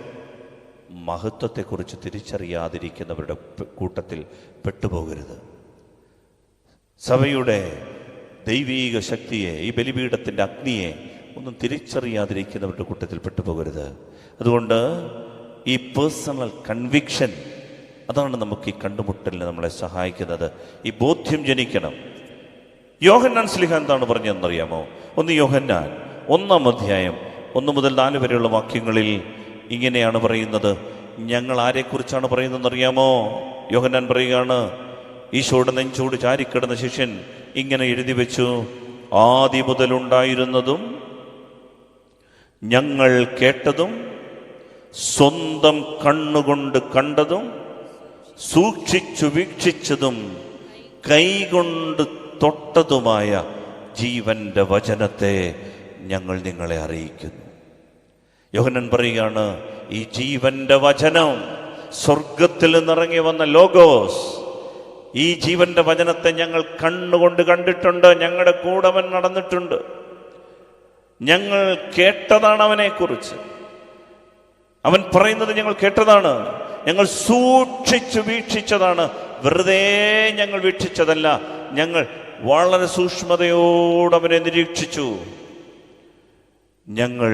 മഹത്വത്തെക്കുറിച്ച് തിരിച്ചറിയാതിരിക്കുന്നവരുടെ കൂട്ടത്തിൽ പെട്ടുപോകരുത്. സഭയുടെ ദൈവീക ശക്തിയെ, ഈ ബലിപീഠത്തിൻ്റെ അഗ്നിയെ ഒന്നും തിരിച്ചറിയാതിരിക്കുന്നവരുടെ കൂട്ടത്തിൽ പെട്ടുപോകരുത്. അതുകൊണ്ട് ഈ പേഴ്സണൽ കൺവിക്ഷൻ, അതാണ് നമുക്ക് ഈ കണ്ടുമുട്ടലിന് നമ്മളെ സഹായിക്കുന്നത്. ഈ ബോധ്യം ജനിക്കണം. യോഹന്നാൻ ശ്ലീഹ എന്താണ് പറഞ്ഞതെന്നറിയാമോ? 1 യോഹന്നാൻ 1-ാം അധ്യായം 1 മുതൽ 4 വരെയുള്ള വാക്യങ്ങളിൽ ഇങ്ങനെയാണ് പറയുന്നത്. ഞങ്ങൾ ആരെക്കുറിച്ചാണ് പറയുന്നതെന്നറിയാമോ? യോഹന്നാൻ പറയുകയാണ്, ഈശോയുടെ നെഞ്ചോട് ചാരിക്കിടന്ന ശിഷ്യൻ ഇങ്ങനെ എഴുതി വെച്ചു, ആദി മുതലുണ്ടായിരുന്നതും ഞങ്ങൾ കേട്ടതും സ്വന്തം കണ്ണുകൊണ്ട് കണ്ടതും സൂക്ഷിച്ചു വീക്ഷിച്ചതും കൈകൊണ്ട് തൊട്ടതുമായ ജീവന്റെ വചനത്തെ ഞങ്ങൾ നിങ്ങളെ അറിയിക്കുന്നു. യോഹന്നാൻ പറയുകയാണ്, ഈ ജീവന്റെ വചനം സ്വർഗത്തിൽ നിന്നിറങ്ങി വന്ന ലോഗോസ്, ഈ ജീവന്റെ വചനത്തെ ഞങ്ങൾ കണ്ണുകൊണ്ട് കണ്ടിട്ടുണ്ട്. ഞങ്ങളുടെ കൂടെ അവൻ നടന്നിട്ടുണ്ട്. ഞങ്ങൾ കേട്ടതാണ് അവനെക്കുറിച്ച്. അവൻ പറയുന്നത് ഞങ്ങൾ കേട്ടതാണ്. ഞങ്ങൾ സൂക്ഷിച്ചു വീക്ഷിച്ചതാണ്. വെറുതെ ഞങ്ങൾ വീക്ഷിച്ചതല്ല, ഞങ്ങൾ വളരെ സൂക്ഷ്മതയോടെ അവനെ നിരീക്ഷിച്ചു. ഞങ്ങൾ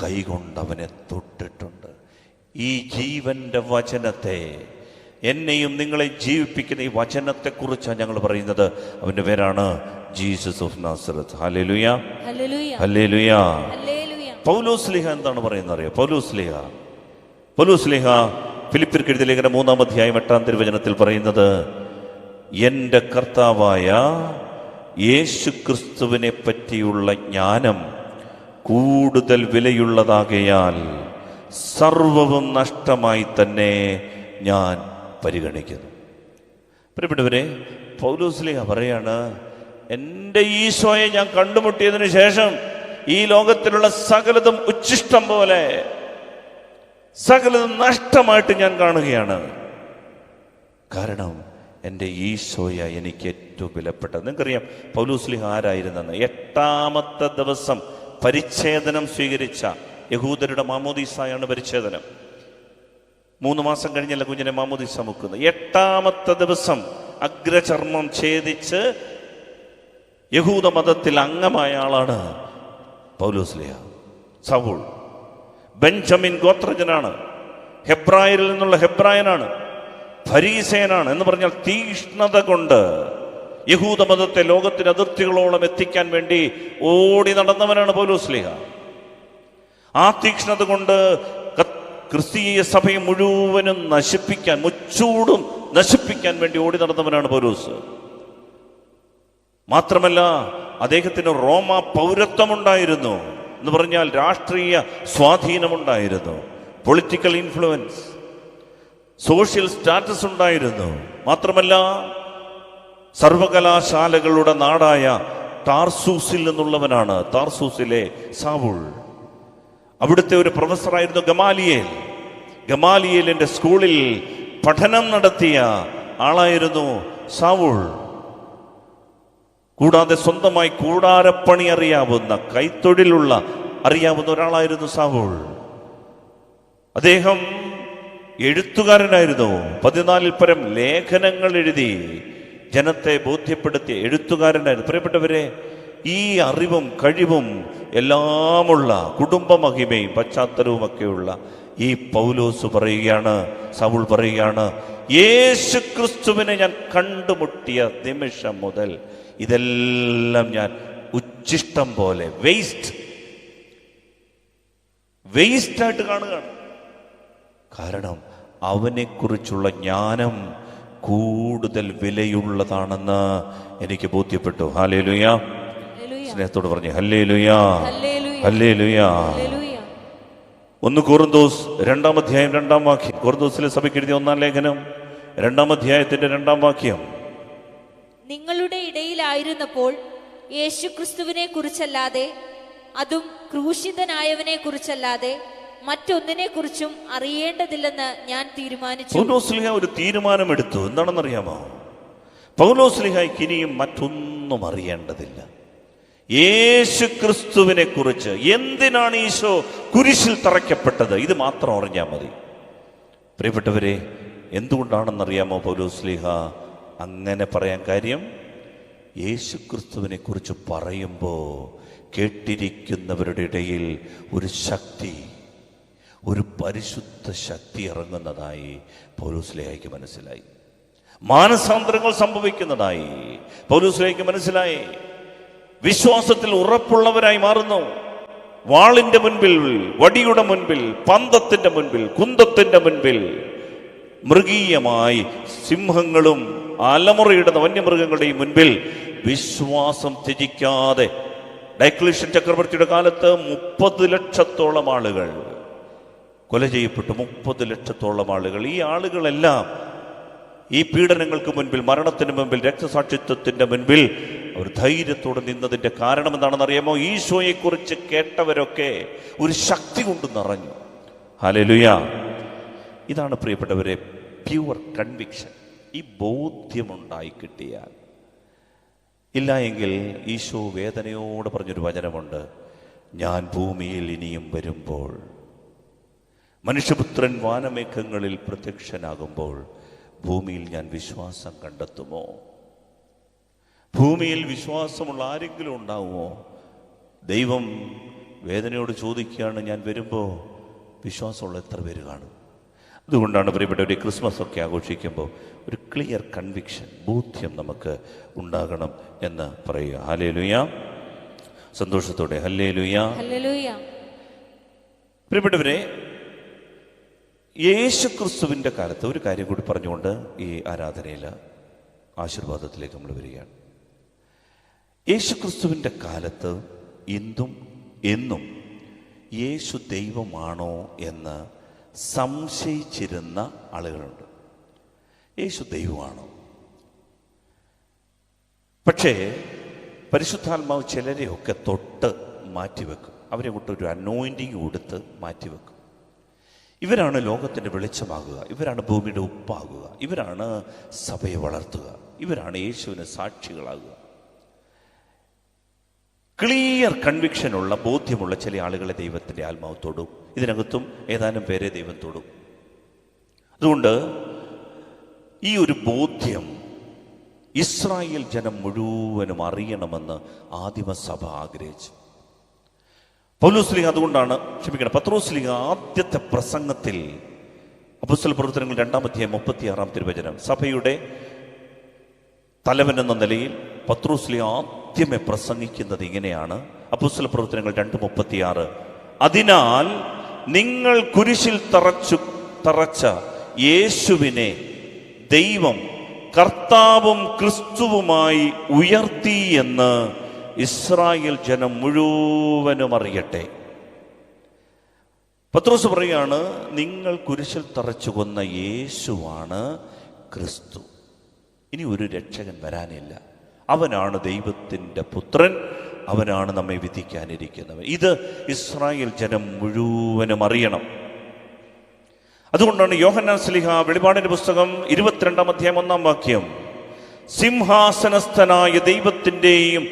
കൈകൊണ്ട് അവനെ തൊട്ടിട്ടുണ്ട്. ഈ ജീവന്റെ വചനത്തെ, എന്നെയും നിങ്ങളെ ജീവിപ്പിക്കുന്ന ഈ വചനത്തെക്കുറിച്ചാണ് ഞങ്ങൾ പറയുന്നത്. അവന്റെ പേരാണ് Jesus of Nazareth. Hallelujah, hallelujah. പൗലോസ് ശ്ലീഹ എന്താണ് പറയുന്നത് അറിയോ? പൗലോസ് ശ്ലീഹ ഫിലിപ്പിയർക്ക് എഴുതിയ ലേഖനം 3-ാം അധ്യായം 8-ാം തിരുവചനത്തിൽ പറയുന്നത്, എൻ്റെ കർത്താവായ യേശുക്രിസ്തുവിനെ പറ്റിയുള്ള ജ്ഞാനം കൂടുതൽ വിലയുള്ളതാകയാൽ സർവവും നഷ്ടമായി തന്നെ ഞാൻ പരിഗണിക്കുന്നു. പ്രിയപ്പെട്ടവരെ, പൗലോസ്ലീഹ പറയാണ്, എൻ്റെ ഈശോയെ ഞാൻ കണ്ടുമുട്ടിയതിനു ശേഷം ഈ ലോകത്തിലുള്ള സകലതും ഉച്ഛിഷ്ടം പോലെ, സകലതും നഷ്ടമായിട്ട് ഞാൻ കാണുകയാണ്. കാരണം എൻ്റെ ഈശോയ എനിക്ക് ഏറ്റവും വിലപ്പെട്ടത്. നിങ്ങൾക്കറിയാം പൗലോസ്ലീഹ ആരായിരുന്നെന്ന്? 8-ാമത്തെ ദിവസം പരിച്ഛേദനം സ്വീകരിച്ച യഹൂദരുടെ മാമോദീസായാണ് പരിച്ഛേദനം. 3 മാസം കഴിഞ്ഞല്ല കുഞ്ഞിനെ മാമോദീസ മുക്കുന്നത്. 8-ാമത്തെ ദിവസം അഗ്രചർമ്മം ഛേദിച്ച് യഹൂദ മതത്തിൽ അംഗമായ ആളാണ് പൗലോസ്ലീഹ. സൗൾ ബെഞ്ചമിൻ ഗോത്രജനാണ്, ഹെബ്രായരിൽ നിന്നുള്ള ഹെബ്രായനാണ്, ഫരീസേനാണ്. എന്ന് പറഞ്ഞാൽ തീഷ്ണത കൊണ്ട് യഹൂദ മതത്തെ ലോകത്തിന് അതിർത്തികളോളം എത്തിക്കാൻ വേണ്ടി ഓടി നടന്നവനാണ് പൗലോസ്ലീഹ. ആ തീക്ഷ്ണത കൊണ്ട് ക്രിസ്തീയ സഭയെ മുഴുവനും നശിപ്പിക്കാൻ, മുച്ചൂടും നശിപ്പിക്കാൻ വേണ്ടി ഓടി നടന്നവനാണ് പൗലോസ്. മാത്രമല്ല, അദ്ദേഹത്തിന് റോമ പൗരത്വമുണ്ടായിരുന്നു. എന്ന് പറഞ്ഞാൽ രാഷ്ട്രീയ സ്വാധീനമുണ്ടായിരുന്നു, പൊളിറ്റിക്കൽ ഇൻഫ്ലുവൻസ്, സോഷ്യൽ സ്റ്റാറ്റസ് ഉണ്ടായിരുന്നു. മാത്രമല്ല, സർവകലാശാലകളുടെ നാടായ ടാർസൂസിൽ നിന്നുള്ളവനാണ്, ടാർസൂസിലെ സൗൾ. അവിടുത്തെ ഒരു പ്രൊഫസറായിരുന്നു ഗമാലിയേൽ. ഗമാലിയേലിന്റെ സ്കൂളിൽ പഠനം നടത്തിയ ആളായിരുന്നു സൗൾ. കൂടാതെ സ്വന്തമായി കൂടാരപ്പണി അറിയാവുന്ന, കൈത്തൊഴിലുള്ള അറിയാവുന്ന ഒരാളായിരുന്നു സൗൾ. അദ്ദേഹം എഴുത്തുകാരനായിരുന്നു. 14 പരം ലേഖനങ്ങൾ എഴുതി ജനത്തെ ബോധ്യപ്പെടുത്തിയ എഴുത്തുകാരനായിരുന്നു. പ്രിയപ്പെട്ടവരെ, ഈ അറിവും കഴിവും എല്ലാമുള്ള, കുടുംബമഹിമയും പശ്ചാത്തലവുമൊക്കെയുള്ള ഈ പൗലോസ് പറയുകയാണ്, സൗൾ പറയുകയാണ്, യേശു ക്രിസ്തുവിനെ ഞാൻ കണ്ടുമുട്ടിയ നിമിഷം മുതൽ ഇതെല്ലാം ഞാൻ ഉച്ഛിഷ്ടം പോലെ, വേസ്റ്റായിട്ട് കാണുകയാണ്. കാരണം അവനെക്കുറിച്ചുള്ള ജ്ഞാനം കൂടുതൽ വിലയുള്ളതാണെന്ന് എനിക്ക് ബോധ്യപ്പെട്ടു. ഹല്ലേലൂയ. സ്നേഹത്തോട് പറഞ്ഞു ഹല്ലേലൂയാ, ഹല്ലേലൂയാ. 1 കൊറിന്തോസ് 2-ാം അധ്യായം 2-ാം വാക്യം. കൊറിന്തോസിലെ സഭയ്ക്ക് എഴുതിയ 1-ാം ലേഖനം 2-ാം അധ്യായത്തിന്റെ 2-ാം വാക്യം. നിങ്ങളുടെ ഇടയിലായിരുന്നപ്പോൾ യേശുക്രിസ്തുവിനെ കുറിച്ചല്ലാതെ, അതും ക്രൂശിതനായവനെ കുറിച്ചല്ലാതെ മറ്റൊന്നിനെ കുറിച്ചും അറിയേണ്ടതില്ലെന്ന് ഞാൻ തീരുമാനിച്ചു. പൗലോസ്ലീഹ ഒരു തീരുമാനമെടുത്തു. എന്താണെന്നറിയാമോ? പൗലോസ്ലീഹയ്ക്ക് ഇനിയും മറ്റൊന്നും അറിയേണ്ടതില്ല. യേശു ക്രിസ്തുവിനെ കുറിച്ച്, എന്തിനാണ് ഈശോ കുരിശിൽ തറയ്ക്കപ്പെട്ടത്, ഇത് മാത്രം അറിഞ്ഞാൽ മതി. പ്രിയപ്പെട്ടവരെ, എന്തുകൊണ്ടാണെന്നറിയാമോ പൗലോസ്ലീഹ അങ്ങനെ പറയാൻ കാര്യം? യേശു ക്രിസ്തുവിനെ കുറിച്ച് പറയുമ്പോൾ കേട്ടിരിക്കുന്നവരുടെ ഇടയിൽ ഒരു ശക്തി, ഒരു പരിശുദ്ധ ശക്തി ഇറങ്ങുന്നതായി പൗലോസ്ലീഹയ്ക്ക് മനസ്സിലായി. മാനസാന്തരങ്ങൾ സംഭവിക്കുന്നതായി പൗലോസ്ലീഹയ്ക്ക് മനസ്സിലായി. വിശ്വാസത്തിൽ ഉറപ്പുള്ളവരായി മാറുന്നു. വാളിന്റെ മുൻപിൽ, വടിയുടെ മുൻപിൽ, പന്തത്തിന്റെ മുൻപിൽ, കുന്തത്തിന്റെ മുൻപിൽ, മൃഗീയമായി സിംഹങ്ങളും അലമുറയിടുന്ന വന്യമൃഗങ്ങളുടെയും മുൻപിൽ വിശ്വാസം ത്യജിക്കാതെ, ഡയക്ലീഷ്യൻ ചക്രവർത്തിയുടെ കാലത്ത് 30 ലക്ഷത്തോളം ആളുകൾ കൊല ചെയ്യപ്പെട്ടു. 30 ലക്ഷത്തോളം ആളുകൾ. ഈ ആളുകളെല്ലാം ഈ പീഡനങ്ങൾക്ക് മുൻപിൽ, മരണത്തിന് മുൻപിൽ, രക്തസാക്ഷിത്വത്തിന്റെ മുൻപിൽ അവർ ധൈര്യത്തോടെ നിന്നതിന്റെ കാരണം എന്താണെന്ന് അറിയാമോ? ഈശോയെക്കുറിച്ച് കേട്ടവരൊക്കെ ഒരു ശക്തി കൊണ്ട് നിറഞ്ഞു. ഹല്ലേലൂയ. ഇതാണ് പ്രിയപ്പെട്ടവരെ പ്യുവർ കൺവിക്ഷൻ. ഈ ബോധ്യമുണ്ടായി കിട്ടിയാൽ. ഇല്ല എങ്കിൽ ഈശോ വേദനയോട് പറഞ്ഞൊരു വചനമുണ്ട്, ഞാൻ ഭൂമിയിൽ ഇനിയും വരുമ്പോൾ, മനുഷ്യപുത്രൻ വാനമേഘങ്ങളിൽ പ്രത്യക്ഷനാകുമ്പോൾ ഭൂമിയിൽ ഞാൻ വിശ്വാസം കണ്ടെത്തുമോ? ഭൂമിയിൽ വിശ്വാസമുള്ള ആരെങ്കിലും ഉണ്ടാവുമോ? ദൈവം വേദനയോട് ചോദിക്കുകയാണ്, ഞാൻ വരുമ്പോൾ വിശ്വാസമുള്ള എത്ര പേര് കാണും? അതുകൊണ്ടാണ് പ്രിയപ്പെട്ടവർ ക്രിസ്മസ് ഒക്കെ ആഘോഷിക്കുമ്പോൾ ഒരു ക്ലിയർ കൺവിക്ഷൻ, ബോധ്യം നമുക്ക് ഉണ്ടാകണം എന്ന് പറയുക. ഹല്ലേലൂയ. സന്തോഷത്തോടെ ഹല്ലേലൂയ, ഹല്ലേലൂയ. പ്രിയപ്പെട്ടവരെ, യേശു ക്രിസ്തുവിൻ്റെ കാലത്ത് ഒരു കാര്യം കൂടി പറഞ്ഞുകൊണ്ട് ഈ ആരാധനയിൽ ആശീർവാദത്തിലേക്ക് നമ്മൾ വരികയാണ്. യേശു ക്രിസ്തുവിൻ്റെ കാലത്ത് എന്നും യേശു ദൈവമാണോ എന്ന് സംശയിച്ചിരുന്ന ആളുകളുണ്ട്. യേശു ദൈവമാണ്. പക്ഷേ പരിശുദ്ധാത്മാവ് ചിലരെയൊക്കെ തൊട്ട് മാറ്റിവെക്കും. അവരെ കൊണ്ട് ഒരു അനോയിൻറ്റിങ് കൊടുത്ത് മാറ്റിവെക്കും. ഇവരാണ് ലോകത്തിൻ്റെ വെളിച്ചമാകുക, ഇവരാണ് ഭൂമിയുടെ ഉപ്പാകുക, ഇവരാണ് സഭയെ വളർത്തുക, ഇവരാണ് യേശുവിന് സാക്ഷികളാകുക. ക്ലിയർ കൺവിക്ഷനുള്ള ബോധ്യമുള്ള ചില ആളുകളെ ദൈവത്തിൻ്റെ ആത്മാവ് തൊടും. ഇതിനകത്തും ഏതാനും പേരെ ദൈവം തൊടും. അതുകൊണ്ട് ഈ ഒരു ബോധ്യം ഇസ്രായേൽ ജനം മുഴുവനും അറിയണമെന്ന് ആദിമസഭ ആഗ്രഹിച്ചു. പൗലോസ്ലീഹ അതുകൊണ്ടാണ് പത്രോസ്ലീഹ ആദ്യത്തെ പ്രസംഗത്തിൽ അപ്പോസ്തല പ്രവർത്തനങ്ങൾ 2-ാം 36 സഭയുടെ തലവൻ എന്ന നിലയിൽ പത്രോസ്ലീഹ ആദ്യമേ പ്രസംഗിക്കുന്നത് ഇങ്ങനെയാണ്. അപ്പോസ്തല പ്രവർത്തനങ്ങൾ 2:36, അതിനാൽ നിങ്ങൾ കുരിശിൽ തറച്ച യേശുവിനെ ദൈവം കർത്താവും ക്രിസ്തുവുമായി ഉയർത്തി എന്ന് ഇസ്രായേൽ ജനം മുഴുവനും അറിയട്ടെ. പത്രോസ് പറയാണ്, നിങ്ങൾ കുരിശിൽ തറച്ചു കൊന്ന യേശുവാണ് ക്രിസ്തു. ഇനി ഒരു രക്ഷകൻ വരാനില്ല. അവനാണ് ദൈവത്തിൻ്റെ പുത്രൻ, അവനാണ് നമ്മെ വിധിക്കാനിരിക്കുന്നവൻ. ഇത് ഇസ്രായേൽ ജനം മുഴുവനും അറിയണം. അതുകൊണ്ടാണ് യോഹന്നാൻ ശ്ലീഹ വെളിപാടിന്റെ പുസ്തകം 22-ാം 1 സിംഹാസനസ്ഥനായ ദൈവത്തിൻ്റെയും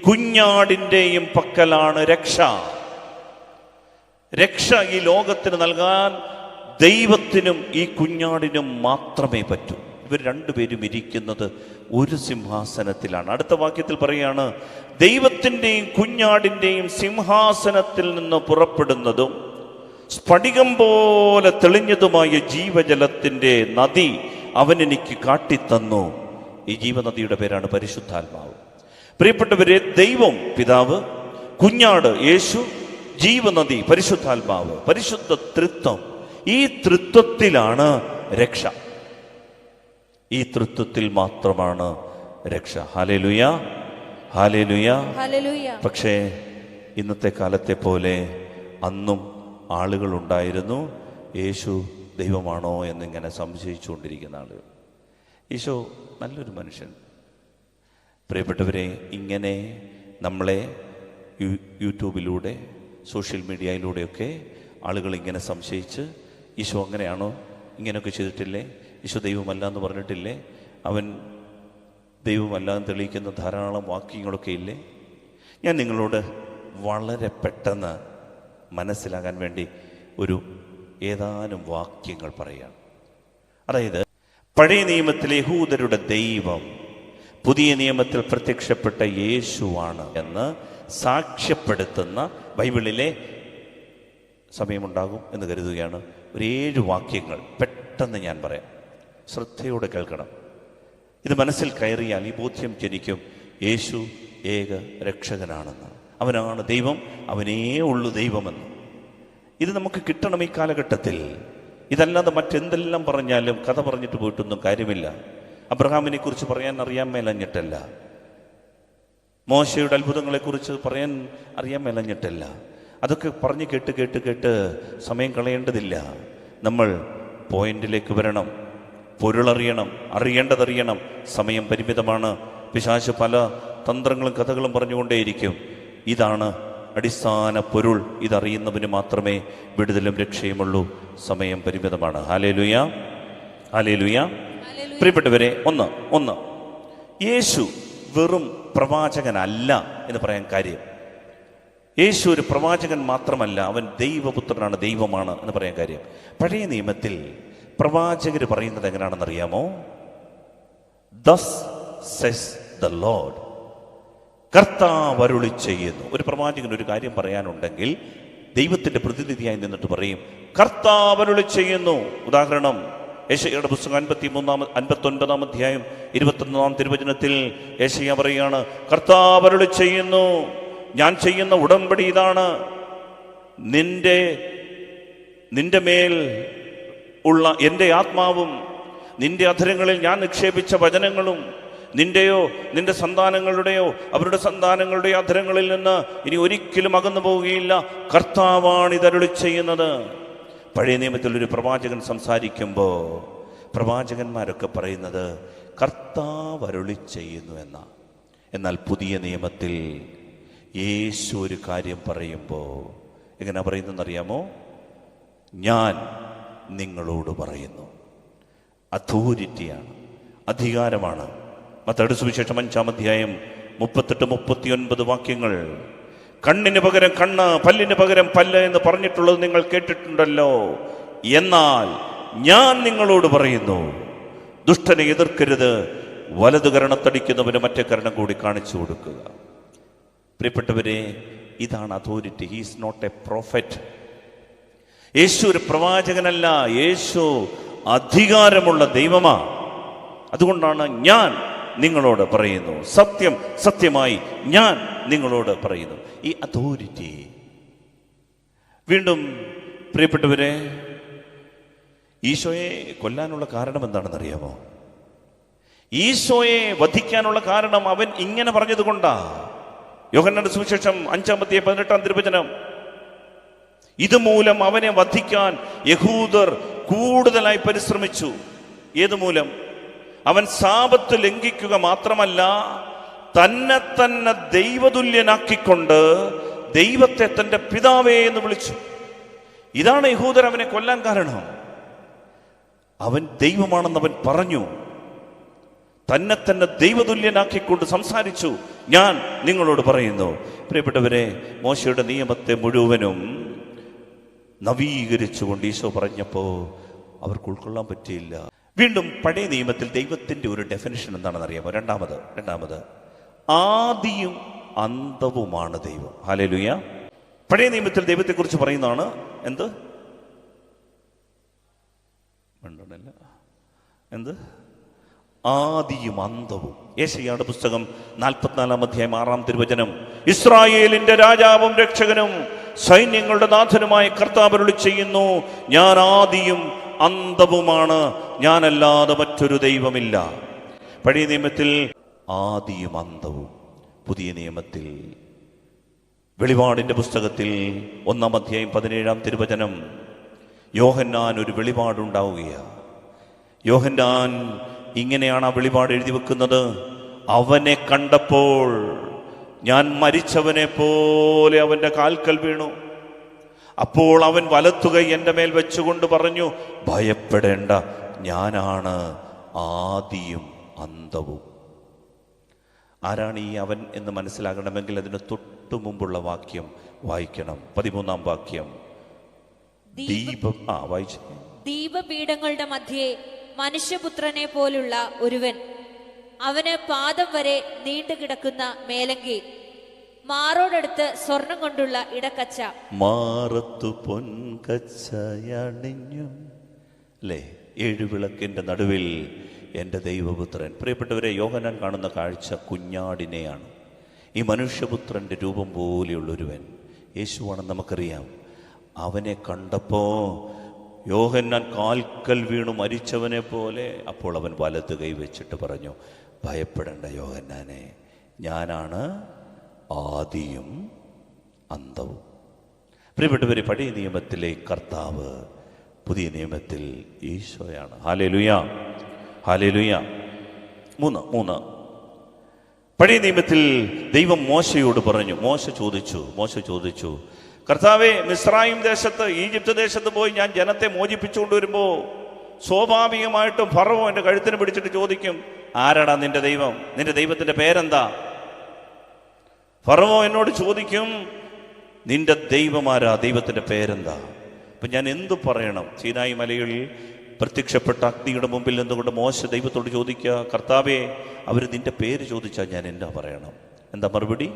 കുഞ്ഞാടിൻ്റെയും പക്കലാണ് രക്ഷ. രക്ഷ ഈ ലോകത്തിന് നൽകാൻ ദൈവത്തിനും ഈ കുഞ്ഞാടിനും മാത്രമേ പറ്റൂ. ഇവർ രണ്ടുപേരും ഇരിക്കുന്നത് ഒരു സിംഹാസനത്തിലാണ്. അടുത്ത വാക്യത്തിൽ പറയുകയാണ്, ദൈവത്തിൻ്റെയും കുഞ്ഞാടിൻ്റെയും സിംഹാസനത്തിൽ നിന്ന് പുറപ്പെടുന്നതും സ്ഫടികം പോലെ തെളിഞ്ഞതുമായ ജീവജലത്തിൻ്റെ നദി അവൻ എനിക്ക് കാട്ടിത്തന്നു. ഈ ജീവനദിയുടെ പേരാണ് പരിശുദ്ധാത്മാവ്. പ്രിയപ്പെട്ടവരെ, ദൈവം പിതാവ്, കുഞ്ഞാട് യേശു, ജീവനദി പരിശുദ്ധാത്മാവ്, പരിശുദ്ധ ത്രിത്വം. ഈ ത്രിത്വത്തിലാണ് രക്ഷ. ഈ ത്രിത്വത്തിൽ മാത്രമാണ് രക്ഷ. Hallelujah, hallelujah, hallelujah. പക്ഷേ ഇന്നത്തെ കാലത്തെ പോലെ അന്നും ആളുകളുണ്ടായിരുന്നു യേശു ദൈവമാണോ എന്നിങ്ങനെ സംശയിച്ചുകൊണ്ടിരിക്കുന്ന ആളുകൾ. ഈശോ നല്ലൊരു മനുഷ്യൻ. പ്രിയപ്പെട്ടവരെ, ഇങ്ങനെ നമ്മളെ യൂട്യൂബിലൂടെ സോഷ്യൽ മീഡിയയിലൂടെയൊക്കെ ആളുകൾ ഇങ്ങനെ സംശയിച്ച്, ഈശോ അങ്ങനെയാണോ, ഇങ്ങനെയൊക്കെ ചെയ്തിട്ടില്ലേ, ഈശോ ദൈവമല്ല എന്ന് പറഞ്ഞിട്ടില്ലേ, അവൻ ദൈവമല്ല എന്ന് തെളിയിക്കുന്ന ധാരാളം വാക്യങ്ങളൊക്കെ ഇല്ലേ. ഞാൻ നിങ്ങളോട് വളരെ പെട്ടെന്ന് മനസ്സിലാകാൻ വേണ്ടി ഒരു ഏതാനും വാക്യങ്ങൾ പറയുകയാണ്. അതായത്, പഴയ നിയമത്തിലെ യഹൂദരുടെ ദൈവം പുതിയ നിയമത്തിൽ പ്രത്യക്ഷപ്പെട്ട യേശുവാണ് എന്ന് സാക്ഷ്യപ്പെടുത്തുന്ന ബൈബിളിലെ, സമയമുണ്ടാകും എന്ന് കരുതുകയാണ്, ഒരു 7 വാക്യങ്ങൾ പെട്ടെന്ന് ഞാൻ പറയാം. ശ്രദ്ധയോടെ കേൾക്കണം. ഇത് മനസ്സിൽ കയറിയാൽ ഈ ബോധ്യം ജനിക്കും, യേശു ഏക രക്ഷകനാണെന്ന്, അവനാണ് ദൈവം, അവനേ ഉള്ളു ദൈവമെന്ന്. ഇത് നമുക്ക് കിട്ടണം ഈ കാലഘട്ടത്തിൽ. ഇതല്ലാതെ മറ്റെന്തെല്ലാം പറഞ്ഞാലും കഥ പറഞ്ഞിട്ട് പോയിട്ടൊന്നും കാര്യമില്ല. അബ്രഹാമിനെ കുറിച്ച് പറയാൻ അറിയാൻ മേലഞ്ഞിട്ടല്ല, മോശയുടെ അത്ഭുതങ്ങളെക്കുറിച്ച് പറയാൻ അറിയാൻ മേലഞ്ഞിട്ടല്ല. അതൊക്കെ പറഞ്ഞ് കേട്ട് കേട്ട് കേട്ട് സമയം കളയേണ്ടതില്ല. നമ്മൾ പോയിന്റിലേക്ക് വരണം, പൊരുളറിയണം, അറിയേണ്ടതറിയണം. സമയം പരിമിതമാണ്. പിശാച് പല തന്ത്രങ്ങളും കഥകളും പറഞ്ഞുകൊണ്ടേയിരിക്കും. ഇതാണ് അടിസ്ഥാന പൊരുൾ. ഇതറിയുന്നവന് മാത്രമേ വിടുതലും രക്ഷയുമുള്ളൂ. സമയം പരിമിതമാണ്. Hallelujah, hallelujah. പ്രിയപ്പെട്ടവരെ, ഒന്ന് യേശു വെറും പ്രവാചകനല്ല എന്ന് പറയാൻ കാര്യം, യേശു ഒരു പ്രവാചകൻ മാത്രമല്ല, അവൻ ദൈവപുത്രനാണ്, ദൈവമാണ് എന്ന് പറയാൻ കാര്യം, പഴയ നിയമത്തിൽ പ്രവാചകർ പറയുന്നത് എങ്ങനെയാണെന്നറിയാമോ? Thus says the Lord, കർത്താവ് അരുളി ചെയ്യുന്നു. ഒരു പ്രവാചകൻ ഒരു കാര്യം പറയാനുണ്ടെങ്കിൽ ദൈവത്തിന്റെ പ്രതിനിധിയായി നിന്നിട്ട് പറയും, കർത്താവ് അരുളി ചെയ്യുന്നു. ഉദാഹരണം, യെശയ്യായുടെ പുസ്തകം 59-ാം അധ്യായം 21-ാം തിരുവചനത്തിൽ യെശയ്യാ പറയുകയാണ്, കർത്താവ് അരുളി ചെയ്യുന്നു, ഞാൻ ചെയ്യുന്ന ഉടമ്പടി ഇതാണ്, നിന്റെ മേൽ ഉള്ള എൻ്റെ ആത്മാവും നിന്റെ അധരങ്ങളിൽ ഞാൻ നിക്ഷേപിച്ച വചനങ്ങളും നിന്റെയോ നിന്റെ സന്താനങ്ങളുടെയോ അവരുടെ സന്താനങ്ങളുടെയോ അധരങ്ങളിൽ നിന്ന് ഇനി ഒരിക്കലും അകന്നു പോവുകയില്ല. കർത്താവാണ് ഇതരുളി ചെയ്യുന്നത്. പഴയ നിയമത്തിൽ ഒരു പ്രവാചകൻ സംസാരിക്കുമ്പോൾ പ്രവാചകന്മാരൊക്കെ പറയുന്നത് കർത്താവ് അരുളി ചെയ്യുന്നു എന്നാണ്. എന്നാൽ പുതിയ നിയമത്തിൽ യേശു ഒരു കാര്യം പറയുമ്പോൾ എങ്ങനെ പറയുന്നതെന്നറിയാമോ? ഞാൻ നിങ്ങളോട് പറയുന്നു. അതോറിറ്റിയാണ്, അധികാരമാണ്. മത്തായിയുടെ സുവിശേഷം 5-ാം അധ്യായം 38-39 വാക്യങ്ങൾ. കണ്ണിന് പകരം കണ്ണ്, പല്ലിന് പകരം പല്ല് എന്ന് പറഞ്ഞിട്ടുള്ളത് നിങ്ങൾ കേട്ടിട്ടുണ്ടല്ലോ. എന്നാൽ ഞാൻ നിങ്ങളോട് പറയുന്നു, ദുഷ്ടനെ എതിർക്കരുത്, വലതു കരണത്തടിക്കുന്നവന് മറ്റേ കരണം കൂടി കാണിച്ചു കൊടുക്കുക. പ്രിയപ്പെട്ടവരെ, ഇതാണ് authority. He is not a prophet. യേശു ഒരു പ്രവാചകനല്ല, യേശു അധികാരമുള്ള ദൈവമാണ്. അതുകൊണ്ടാണ് ഞാൻ നിങ്ങളോട് പറയുന്നു, സത്യം സത്യമായി ഞാൻ നിങ്ങളോട് പറയുന്നു. ഈ അതോറിറ്റി. വീണ്ടും പ്രിയപ്പെട്ടവരെ, ഈശോയെ കൊല്ലാനുള്ള കാരണം എന്താണെന്നറിയാമോ? ഈശോയെ വധിക്കാനുള്ള കാരണം അവൻ ഇങ്ങനെ പറഞ്ഞത് കൊണ്ടാ. യോഹന്നാന്റെ സുവിശേഷം 5-ാം അധ്യായം 18-ാം തിരുവചനം. ഇതുമൂലം അവനെ വധിക്കാൻ യഹൂദർ കൂടുതലായി പരിശ്രമിച്ചു. ഏതുമൂലം? അവൻ സാബത്ത് ലംഘിക്കുക മാത്രമല്ല, തന്നെ തന്നെ ദൈവതുല്യനാക്കിക്കൊണ്ട് ദൈവത്തെ തന്റെ പിതാവേ എന്ന് വിളിച്ചു. ഇതാണ് യഹൂദർ അവനെ കൊല്ലാൻ കാരണം. അവൻ ദൈവമാണെന്ന് അവൻ പറഞ്ഞു, തന്നെ തന്നെ ദൈവതുല്യനാക്കിക്കൊണ്ട് സംസാരിച്ചു. ഞാൻ നിങ്ങളോട് പറയുന്നു. പ്രിയപ്പെട്ടവരെ, മോശയുടെ നിയമത്തെ മുഴുവനും നവീകരിച്ചുകൊണ്ട് ഈശോ പറഞ്ഞപ്പോൾ അവർക്ക് ഉൾക്കൊള്ളാൻ പറ്റിയില്ല. വീണ്ടും പഴയ നിയമത്തിൽ ദൈവത്തിന്റെ ഒരു ഡെഫിനിഷൻ എന്താണെന്ന് അറിയാമോ? രണ്ടാമത് ആദിയും അന്തവുമാണ് ദൈവം. ഹല്ലേലൂയ. പഴയ നിയമത്തിൽ ദൈവത്തെക്കുറിച്ച് പറയുന്നതാണ് എന്ത്? ആദിയും അന്തവും. യെശയ്യായുടെ പുസ്തകം 44-ാം അധ്യായം 6-ാം തിരുവചനം. ഇസ്രായേലിന്റെ രാജാവും രക്ഷകനും സൈന്യങ്ങളുടെ നാഥനുമായ കർത്താവ് അരുളി ചെയ്യുന്നു, ഞാൻ ആദിയും അന്തവുമാണ്, ഞാനല്ലാതെ മറ്റൊരു ദൈവമില്ല. പഴയ നിയമത്തിൽ ആദിയും അന്തവും. പുതിയ നിയമത്തിൽ വെളിപാടിന്റെ പുസ്തകത്തിൽ 1-ാം അധ്യായം 17-ാം തിരുവചനം. യോഹന്നാൻ ഒരു വെളിപാടുണ്ടാവുകയാണ്. യോഹന്നാൻ ഇങ്ങനെയാണ് ആ വെളിപാട് എഴുതി വെക്കുന്നത്. അവനെ കണ്ടപ്പോൾ ഞാൻ മരിച്ചവനെ പോലെ അവന്റെ കാൽക്കൽ വീണു. അപ്പോൾ അവൻ വലത്തുകൈ എൻ്റെ മേൽ വെച്ചുകൊണ്ട് പറഞ്ഞു, ഭയപ്പെടേണ്ട, ഞാനാണ് ആദിയും അന്തവും. ആരാണ് ഈ അവൻ എന്ന് മനസ്സിലാകണമെങ്കിൽ അതിന് തൊട്ടു മുമ്പുള്ള വാക്യം വായിക്കണം. 13-ാം വാക്യം. ദീപപീഠങ്ങളുടെ മധ്യേ മനുഷ്യപുത്രനെ പോലുള്ള ഒരുവൻ, അവന് പാദം വരെ നീണ്ടുകിടക്കുന്ന മേലങ്കി, മാറോടടുത്ത് സ്വർണം കൊണ്ടുള്ള ഇടക്കച്ച, മാറത്തു പൊൻകച്ചയണിഞ്ഞു. അല്ലേ? 7 വിളക്കിന്റെ നടുവിൽ എൻ്റെ ദൈവപുത്രൻ. പ്രിയപ്പെട്ടവരെ, യോഹന്നാൻ കാണുന്ന കാഴ്ച കുഞ്ഞാടിനെയാണ്. ഈ മനുഷ്യപുത്രന്റെ രൂപം പോലെയുള്ളൊരുവൻ യേശുവാണെന്ന് നമുക്കറിയാം. അവനെ കണ്ടപ്പോ യോഹന്നാൻ കാൽക്കൽ വീണു മരിച്ചവനെ പോലെ. അപ്പോൾ അവൻ വലത്ത് കൈവച്ചിട്ട് പറഞ്ഞു, ഭയപ്പെടേണ്ട യോഹന്നാനെ, ഞാനാണ് ആദിയും അന്തവും. പ്രിയപ്പെട്ടവരെ, പഴയ നിയമത്തിലെ കർത്താവ് പുതിയ നിയമത്തിൽ ഈശോയാണ്. Hallelujah, hallelujah. 3 പഴയ നിയമത്തിൽ ദൈവം മോശയോട് പറഞ്ഞു. മോശ ചോദിച്ചു, കർത്താവേ, മിസ്രയീം ദേശത്ത്, ഈജിപ്ത് ദേശത്ത് പോയി ഞാൻ ജനത്തെ മോചിപ്പിച്ചുകൊണ്ട് വരുമ്പോൾ സ്വാഭാവികമായിട്ടും ഫറവോ എൻ്റെ കഴുത്തിന് പിടിച്ചിട്ട് ചോദിക്കും, ആരാടാ നിന്റെ ദൈവം? നിന്റെ ദൈവത്തിന്റെ പേരെന്താ? ഫറവോ എന്നോട് ചോദിക്കും, നിന്റെ ദൈവമാരാ, ദൈവത്തിന്റെ പേരെന്താ? അപ്പൊ ഞാൻ എന്തു പറയണം? സീനായി മലയിൽ പ്രത്യക്ഷപ്പെട്ട അഗ്നിയുടെ മുമ്പിൽ നിന്നുകൊണ്ട് മോശ ദൈവത്തോട് ചോദിക്കുക, കർത്താവേ, അവർ നിന്റെ പേര് ചോദിച്ചാൽ ഞാൻ എന്താ പറയണം? എന്താ മറുപടി?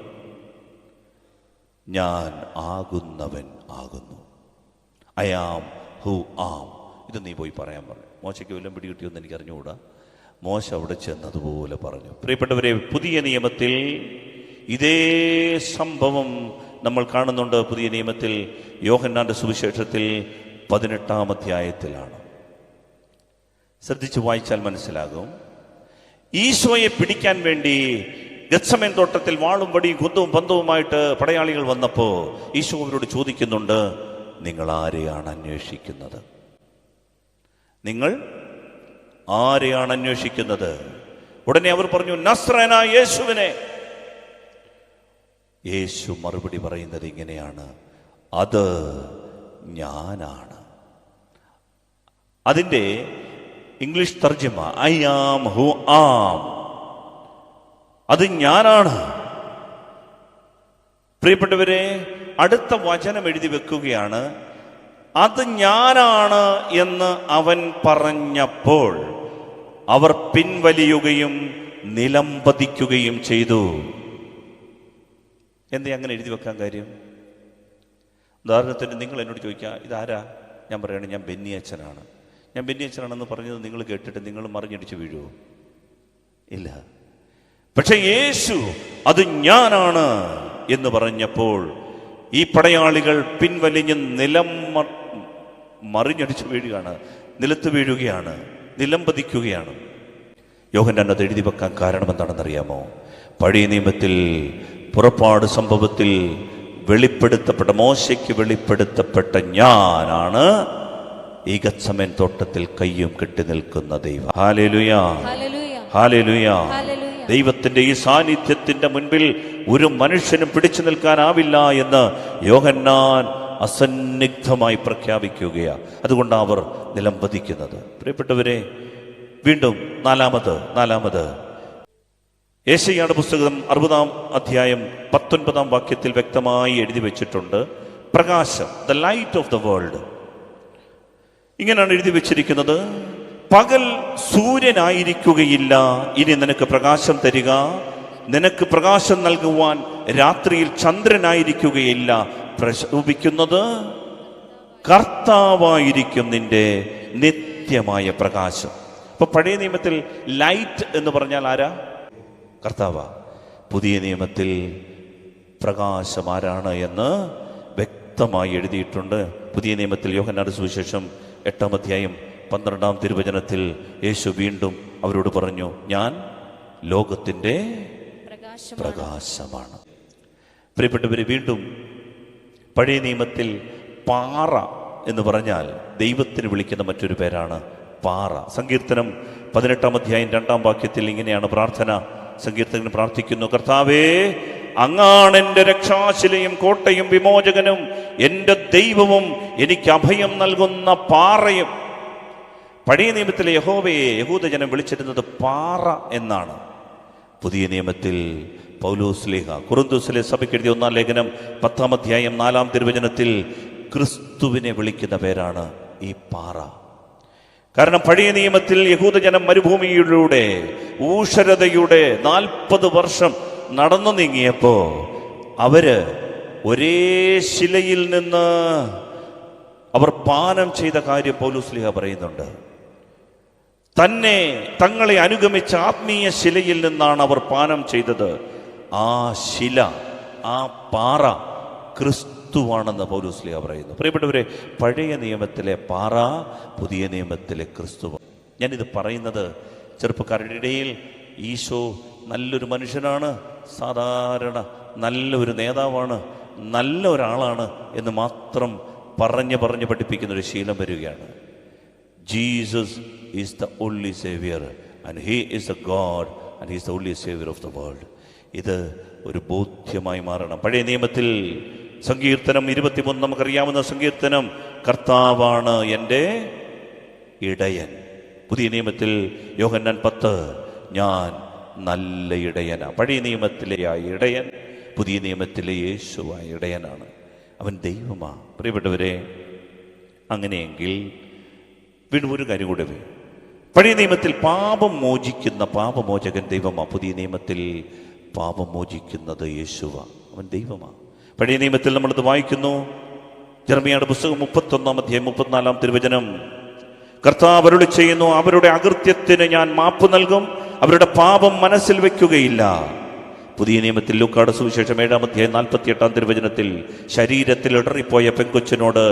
ഞാൻ ആകുന്നവൻ ആകുന്നു. I am who am. ഇത് നീ പോയി പറയാൻ പറഞ്ഞു. മോശയ്ക്ക് വല്ലതും പിടികിട്ടിയൊന്നും എനിക്ക് അറിഞ്ഞുകൂടാ. മോശ അവിടെ ചെന്നതുപോലെ പറഞ്ഞു. പ്രിയപ്പെട്ടവരെ, പുതിയ നിയമത്തിൽ ഇതേ സംഭവം നമ്മൾ കാണുന്നുണ്ട്. പുതിയ നിയമത്തിൽ യോഹന്നാന്റെ സുവിശേഷത്തിൽ 18-ാം അധ്യായത്തിലാണ്. ശ്രദ്ധിച്ച് വായിച്ചാൽ മനസ്സിലാകും. ഈശോയെ പിടിക്കാൻ വേണ്ടി ഗത്സമേൻ തോട്ടത്തിൽ വാളും വടിയും കുന്തവും പന്തവുമായിട്ട് പടയാളികൾ വന്നപ്പോൾ ഈശോ അവരോട് ചോദിക്കുന്നുണ്ട്, നിങ്ങൾ ആരെയാണ് അന്വേഷിക്കുന്നത്? നിങ്ങൾ ആരെയാണ് അന്വേഷിക്കുന്നത്? ഉടനെ അവർ പറഞ്ഞു, നസ്രയനായ യേശുവിനെ. യേശു മറുപടി പറയുന്നത് ഇങ്ങനെയാണ്, അത് ഞാനാണ്. അതിൻ്റെ ഇംഗ്ലീഷ് തർജ്ജിമ ഐ ആം ഹു ആം. അത് ഞാനാണ്. പ്രിയപ്പെട്ടവരെ, അടുത്ത വചനം എഴുതി വെക്കുകയാണ്, അത് ഞാനാണ് എന്ന് അവൻ പറഞ്ഞപ്പോൾ അവർ പിൻവലിയുകയും നിലംപതിക്കുകയും ചെയ്തു. എന്തേ അങ്ങനെ എഴുതി വെക്കാൻ കാര്യം? ഉദാഹരണത്തിന് നിങ്ങൾ എന്നോട് ചോദിക്കുക, ഇതാരാ? ഞാൻ പറയുകയാണ്, ഞാൻ ബെന്നി അച്ഛനാണ്. ഞാൻ ബെന്നി അച്ഛനാണെന്ന് പറഞ്ഞത് നിങ്ങൾ കേട്ടിട്ട് നിങ്ങൾ മറിഞ്ഞടിച്ച് വീഴുവോ? ഇല്ല. പക്ഷെ യേശു അത് ഞാനാണ് എന്ന് പറഞ്ഞപ്പോൾ ഈ പടയാളികൾ പിൻവലിഞ്ഞ് മറിഞ്ഞടിച്ച് വീഴുകയാണ്, നിലത്ത് വീഴുകയാണ്, നിലംപതിക്കുകയാണ്. യോഹന്നാൻ അത് എഴുതി വെക്കാൻ കാരണം എന്താണെന്നറിയാമോ? പഴയ നിയമത്തിൽ പുറപ്പാട് സംഭവത്തിൽ വെളിപ്പെടുത്തപ്പെട്ട, മോശയ്ക്ക് വെളിപ്പെടുത്തപ്പെട്ട ഞാനാണ് ഈ ഗത്സമേൻ തോട്ടത്തിൽ കയ്യും കെട്ടി നിൽക്കുന്ന ദൈവം. Hallelujah, hallelujah. ദൈവത്തിന്റെ ഈ സാന്നിധ്യത്തിന്റെ മുൻപിൽ ഒരു മനുഷ്യനും പിടിച്ചു നിൽക്കാനാവില്ല എന്ന് യോഹന്നാൻ അസന്നിഗ്ധമായി പ്രഖ്യാപിക്കുകയാണ്. അതുകൊണ്ടാണ് അവർ നിലംപതിക്കുന്നത്. പ്രിയപ്പെട്ടവരെ, വീണ്ടും നാലാമത് യെശയ്യായുടെ പുസ്തകം 60-ാം അധ്യായം 19-ാം വാക്യത്തിൽ വ്യക്തമായി എഴുതി വെച്ചിട്ടുണ്ട്, പ്രകാശം, the light of the world. ഇങ്ങനെയാണ് എഴുതി വെച്ചിരിക്കുന്നത്, പകൽ സൂര്യനായിരിക്കുകയില്ല, ഇനി നിനക്ക് പ്രകാശം തരിക. നിനക്ക് പ്രകാശം നൽകുവാൻ രാത്രിയിൽ ചന്ദ്രനായിരിക്കുകയില്ല, പ്രശോഭിക്കുന്നത് കർത്താവായിരിക്കും നിന്റെ നിത്യമായ പ്രകാശം. അപ്പൊ പഴയ നിയമത്തിൽ ലൈറ്റ് എന്ന് പറഞ്ഞാൽ ആരാ? കർത്താവാ. പുതിയ നിയമത്തിൽ പ്രകാശം ആരാണ് എന്ന് വ്യക്തമായി എഴുതിയിട്ടുണ്ട്. പുതിയ നിയമത്തിൽ യോഹന്നാന്റെ സുവിശേഷം 8-ാം അധ്യായം 12-ാം തിരുവചനത്തിൽ യേശു വീണ്ടും അവരോട് പറഞ്ഞു, ഞാൻ ലോകത്തിന്റെ പ്രകാശമാണ്. പ്രിയപ്പെട്ടവരെ, വീണ്ടും പഴയ നിയമത്തിൽ പാറ എന്ന് പറഞ്ഞാൽ ദൈവത്തിന് വിളിക്കുന്ന മറ്റൊരു പേരാണ് പാറ. സങ്കീർത്തനം 18-ാം അധ്യായം 2-ാം വാക്യത്തിൽ ഇങ്ങനെയാണ് പ്രാർത്ഥന. സങ്കീർത്തകൻ പ്രാർത്ഥിക്കുന്നു, കർത്താവേ, അങ്ങാണ് എൻ്റെ രക്ഷാശിലയും കോട്ടയും വിമോചകനും, എൻ്റെ ദൈവവും എനിക്ക് അഭയം നൽകുന്ന പാറയും. പഴയ നിയമത്തിലെ യഹോവയെ യഹൂദജനം വിളിച്ചിരുന്നത് പാറ എന്നാണ്. പുതിയ നിയമത്തിൽ പൗലോസ്ലീഹ കൊരിന്ത്യസിലെ സഭയ്ക്ക് എഴുതിയ 1-ാം ലേഖനം 10-ാം അധ്യായം 4-ാം തിരുവചനത്തിൽ ക്രിസ്തുവിനെ വിളിക്കുന്ന പേരാണ് ഈ പാറ. കാരണം പഴയ നിയമത്തിൽ യഹൂദജനം മരുഭൂമിയിലൂടെ ഊഷരതയുടെ 40 വർഷം നടന്നു നീങ്ങിയപ്പോ അവര് ഒരേ ശിലയിൽ നിന്ന് അവർ പാനം ചെയ്ത കാര്യം പൗലോസ്ലീഹ പറയുന്നുണ്ട്. തങ്ങളെ അനുഗമിച്ച ആത്മീയ ശിലയിൽ നിന്നാണ് അവർ പാനം ചെയ്തത്. ആ ശില, ആ പാറ ക്രിസ്തുവാണെന്ന് പൗലോസ്ലീഹ പറയുന്നു. പ്രിയപ്പെട്ടവരെ, പഴയ നിയമത്തിലെ പാറ, പുതിയ നിയമത്തിലെ ക്രിസ്തു. ഞാനിത് പറയുന്നത് ചെറുപ്പക്കാരുടെ ഇടയിൽ ഈശോ നല്ലൊരു മനുഷ്യനാണ്, സാധാരണ നല്ലൊരു നേതാവാണ്, നല്ല ഒരാളാണ് എന്ന് മാത്രം പറഞ്ഞ് പഠിപ്പിക്കുന്ന ഒരു ശീലം വരികയാണ്. Jesus is the only saviour and he is the God and he is the only saviour of the world. ഇത് ഒരു ബോധ്യമായി മാറണം. പഴയ നിയമത്തിൽ സങ്കീർത്തനം 23 നമുക്കറിയാവുന്ന സങ്കീർത്തനം, കർത്താവാണ് എൻ്റെ ഇടയൻ. പുതിയ നിയമത്തിൽ യോഹന്നാൻ 10, ഞാൻ നല്ല ഇടയനാ. പഴയ നിയമത്തിലെ ആ ഇടയൻ പുതിയ നിയമത്തിലെ യേശുവായ ഇടയനാണ്. അവൻ ദൈവമാ. പ്രിയപ്പെട്ടവരെ, അങ്ങനെയെങ്കിൽ വീണ്ടും ഒരു കാര്യം കൂടെ, പഴയ നിയമത്തിൽ പാപം മോചിക്കുന്ന പാപമോചകൻ ദൈവമാ. പുതിയ നിയമത്തിൽ പാപം മോചിക്കുന്നത് യേശുവാ, അവൻ ദൈവമാ. പഴയ നിയമത്തിൽ നമ്മളിത് വായിക്കുന്നു, യെരമ്യായുടെ പുസ്തകം 31-ാം അധ്യായം 34-ാം തിരുവചനം, കർത്താവ് അരുളി ചെയ്യുന്നു, അവരുടെ അകൃത്യത്തിന് ഞാൻ മാപ്പ് നൽകും, അവരുടെ പാപം മനസ്സിൽ വെക്കുകയില്ല. പുതിയ നിയമത്തിൽ ലൂക്കായുടെ സുവിശേഷം 7-ാം അധ്യായം 48-ാം തിരുവചനത്തിൽ ശരീരത്തിൽ ഇടറിപ്പോയ പെങ്കൊച്ചിനോട്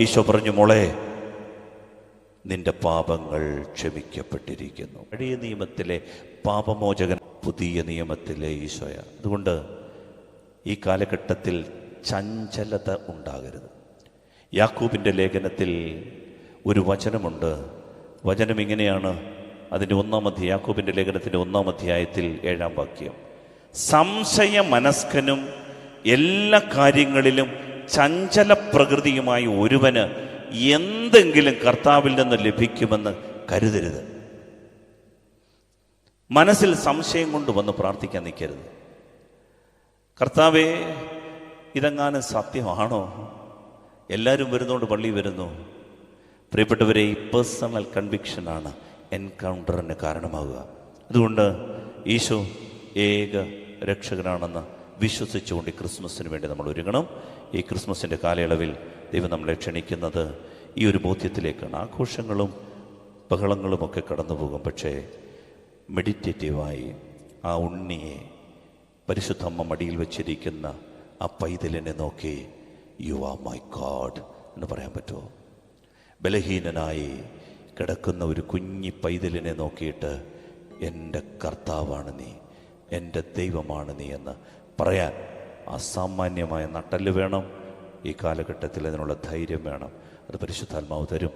ഈശോ പറഞ്ഞു, മോളെ, നിന്റെ പാപങ്ങൾ ക്ഷമിക്കപ്പെട്ടിരിക്കുന്നു. പഴയ നിയമത്തിലെ പാപമോചകൻ പുതിയ നിയമത്തിലെ ഈശോയ. അതുകൊണ്ട് ഈ കാലഘട്ടത്തിൽ ചഞ്ചലത ഉണ്ടാകരുത്. യാക്കോബിൻ്റെ ലേഖനത്തിൽ ഒരു വചനമുണ്ട്. വചനം ഇങ്ങനെയാണ്, അതിൻ്റെ 1-ാം അധ്യായം, യാക്കോബിൻ്റെ ലേഖനത്തിൻ്റെ 1-ാം അധ്യായത്തിൽ 7-ാം വാക്യം, സംശയ മനസ്കനും എല്ലാ കാര്യങ്ങളിലും ചഞ്ചല പ്രകൃതിയുമായ ഒരുവന് എന്തെങ്കിലും കർത്താവിൽ നിന്ന് ലഭിക്കുമെന്ന് കരുതരുത്. മനസ്സിൽ സംശയം കൊണ്ട് വന്ന് പ്രാർത്ഥിക്കാൻ നിൽക്കരുത്. കർത്താവേ, ഇതെങ്ങാനും സത്യമാണോ? എല്ലാവരും വരുന്നതുകൊണ്ട് പള്ളി വരുന്നു. പ്രിയപ്പെട്ടവരെ, ഈ പേഴ്സണൽ കൺവിക്ഷനാണ് എൻകൗണ്ടറിന് കാരണമാകുക. അതുകൊണ്ട് ഈശോ ഏക രക്ഷകനാണെന്ന് വിശ്വസിച്ചുകൊണ്ട് ഈ ക്രിസ്മസിന് വേണ്ടി നമ്മൾ ഒരുങ്ങണം. ഈ ക്രിസ്മസിൻ്റെ കാലയളവിൽ ദൈവം നമ്മളെ ക്ഷണിക്കുന്നത് ഈ ഒരു ബോധ്യത്തിലേക്കാണ്. ആഘോഷങ്ങളും ബഹളങ്ങളുമൊക്കെ കടന്നു പോകും, പക്ഷേ മെഡിറ്റേറ്റീവായി ആ ഉണ്ണിയെ, പരിശുദ്ധ അമ്മ മടിയിൽ വെച്ചിരിക്കുന്ന ആ പൈതലിനെ നോക്കി യു ആർ മൈ ഗോഡ് എന്ന് പറയാൻ പറ്റുമോ? ബലഹീനനായി കിടക്കുന്ന ഒരു കുഞ്ഞി പൈതലിനെ നോക്കിയിട്ട് എൻ്റെ കർത്താവാണ് നീ, എൻ്റെ ദൈവമാണ് നീ എന്ന് പറയാൻ അസാമാന്യമായ നട്ടല് വേണം. ഈ കാലഘട്ടത്തിൽ അതിനുള്ള ധൈര്യം വേണം. അത് പരിശുദ്ധാത്മാവ് തരും.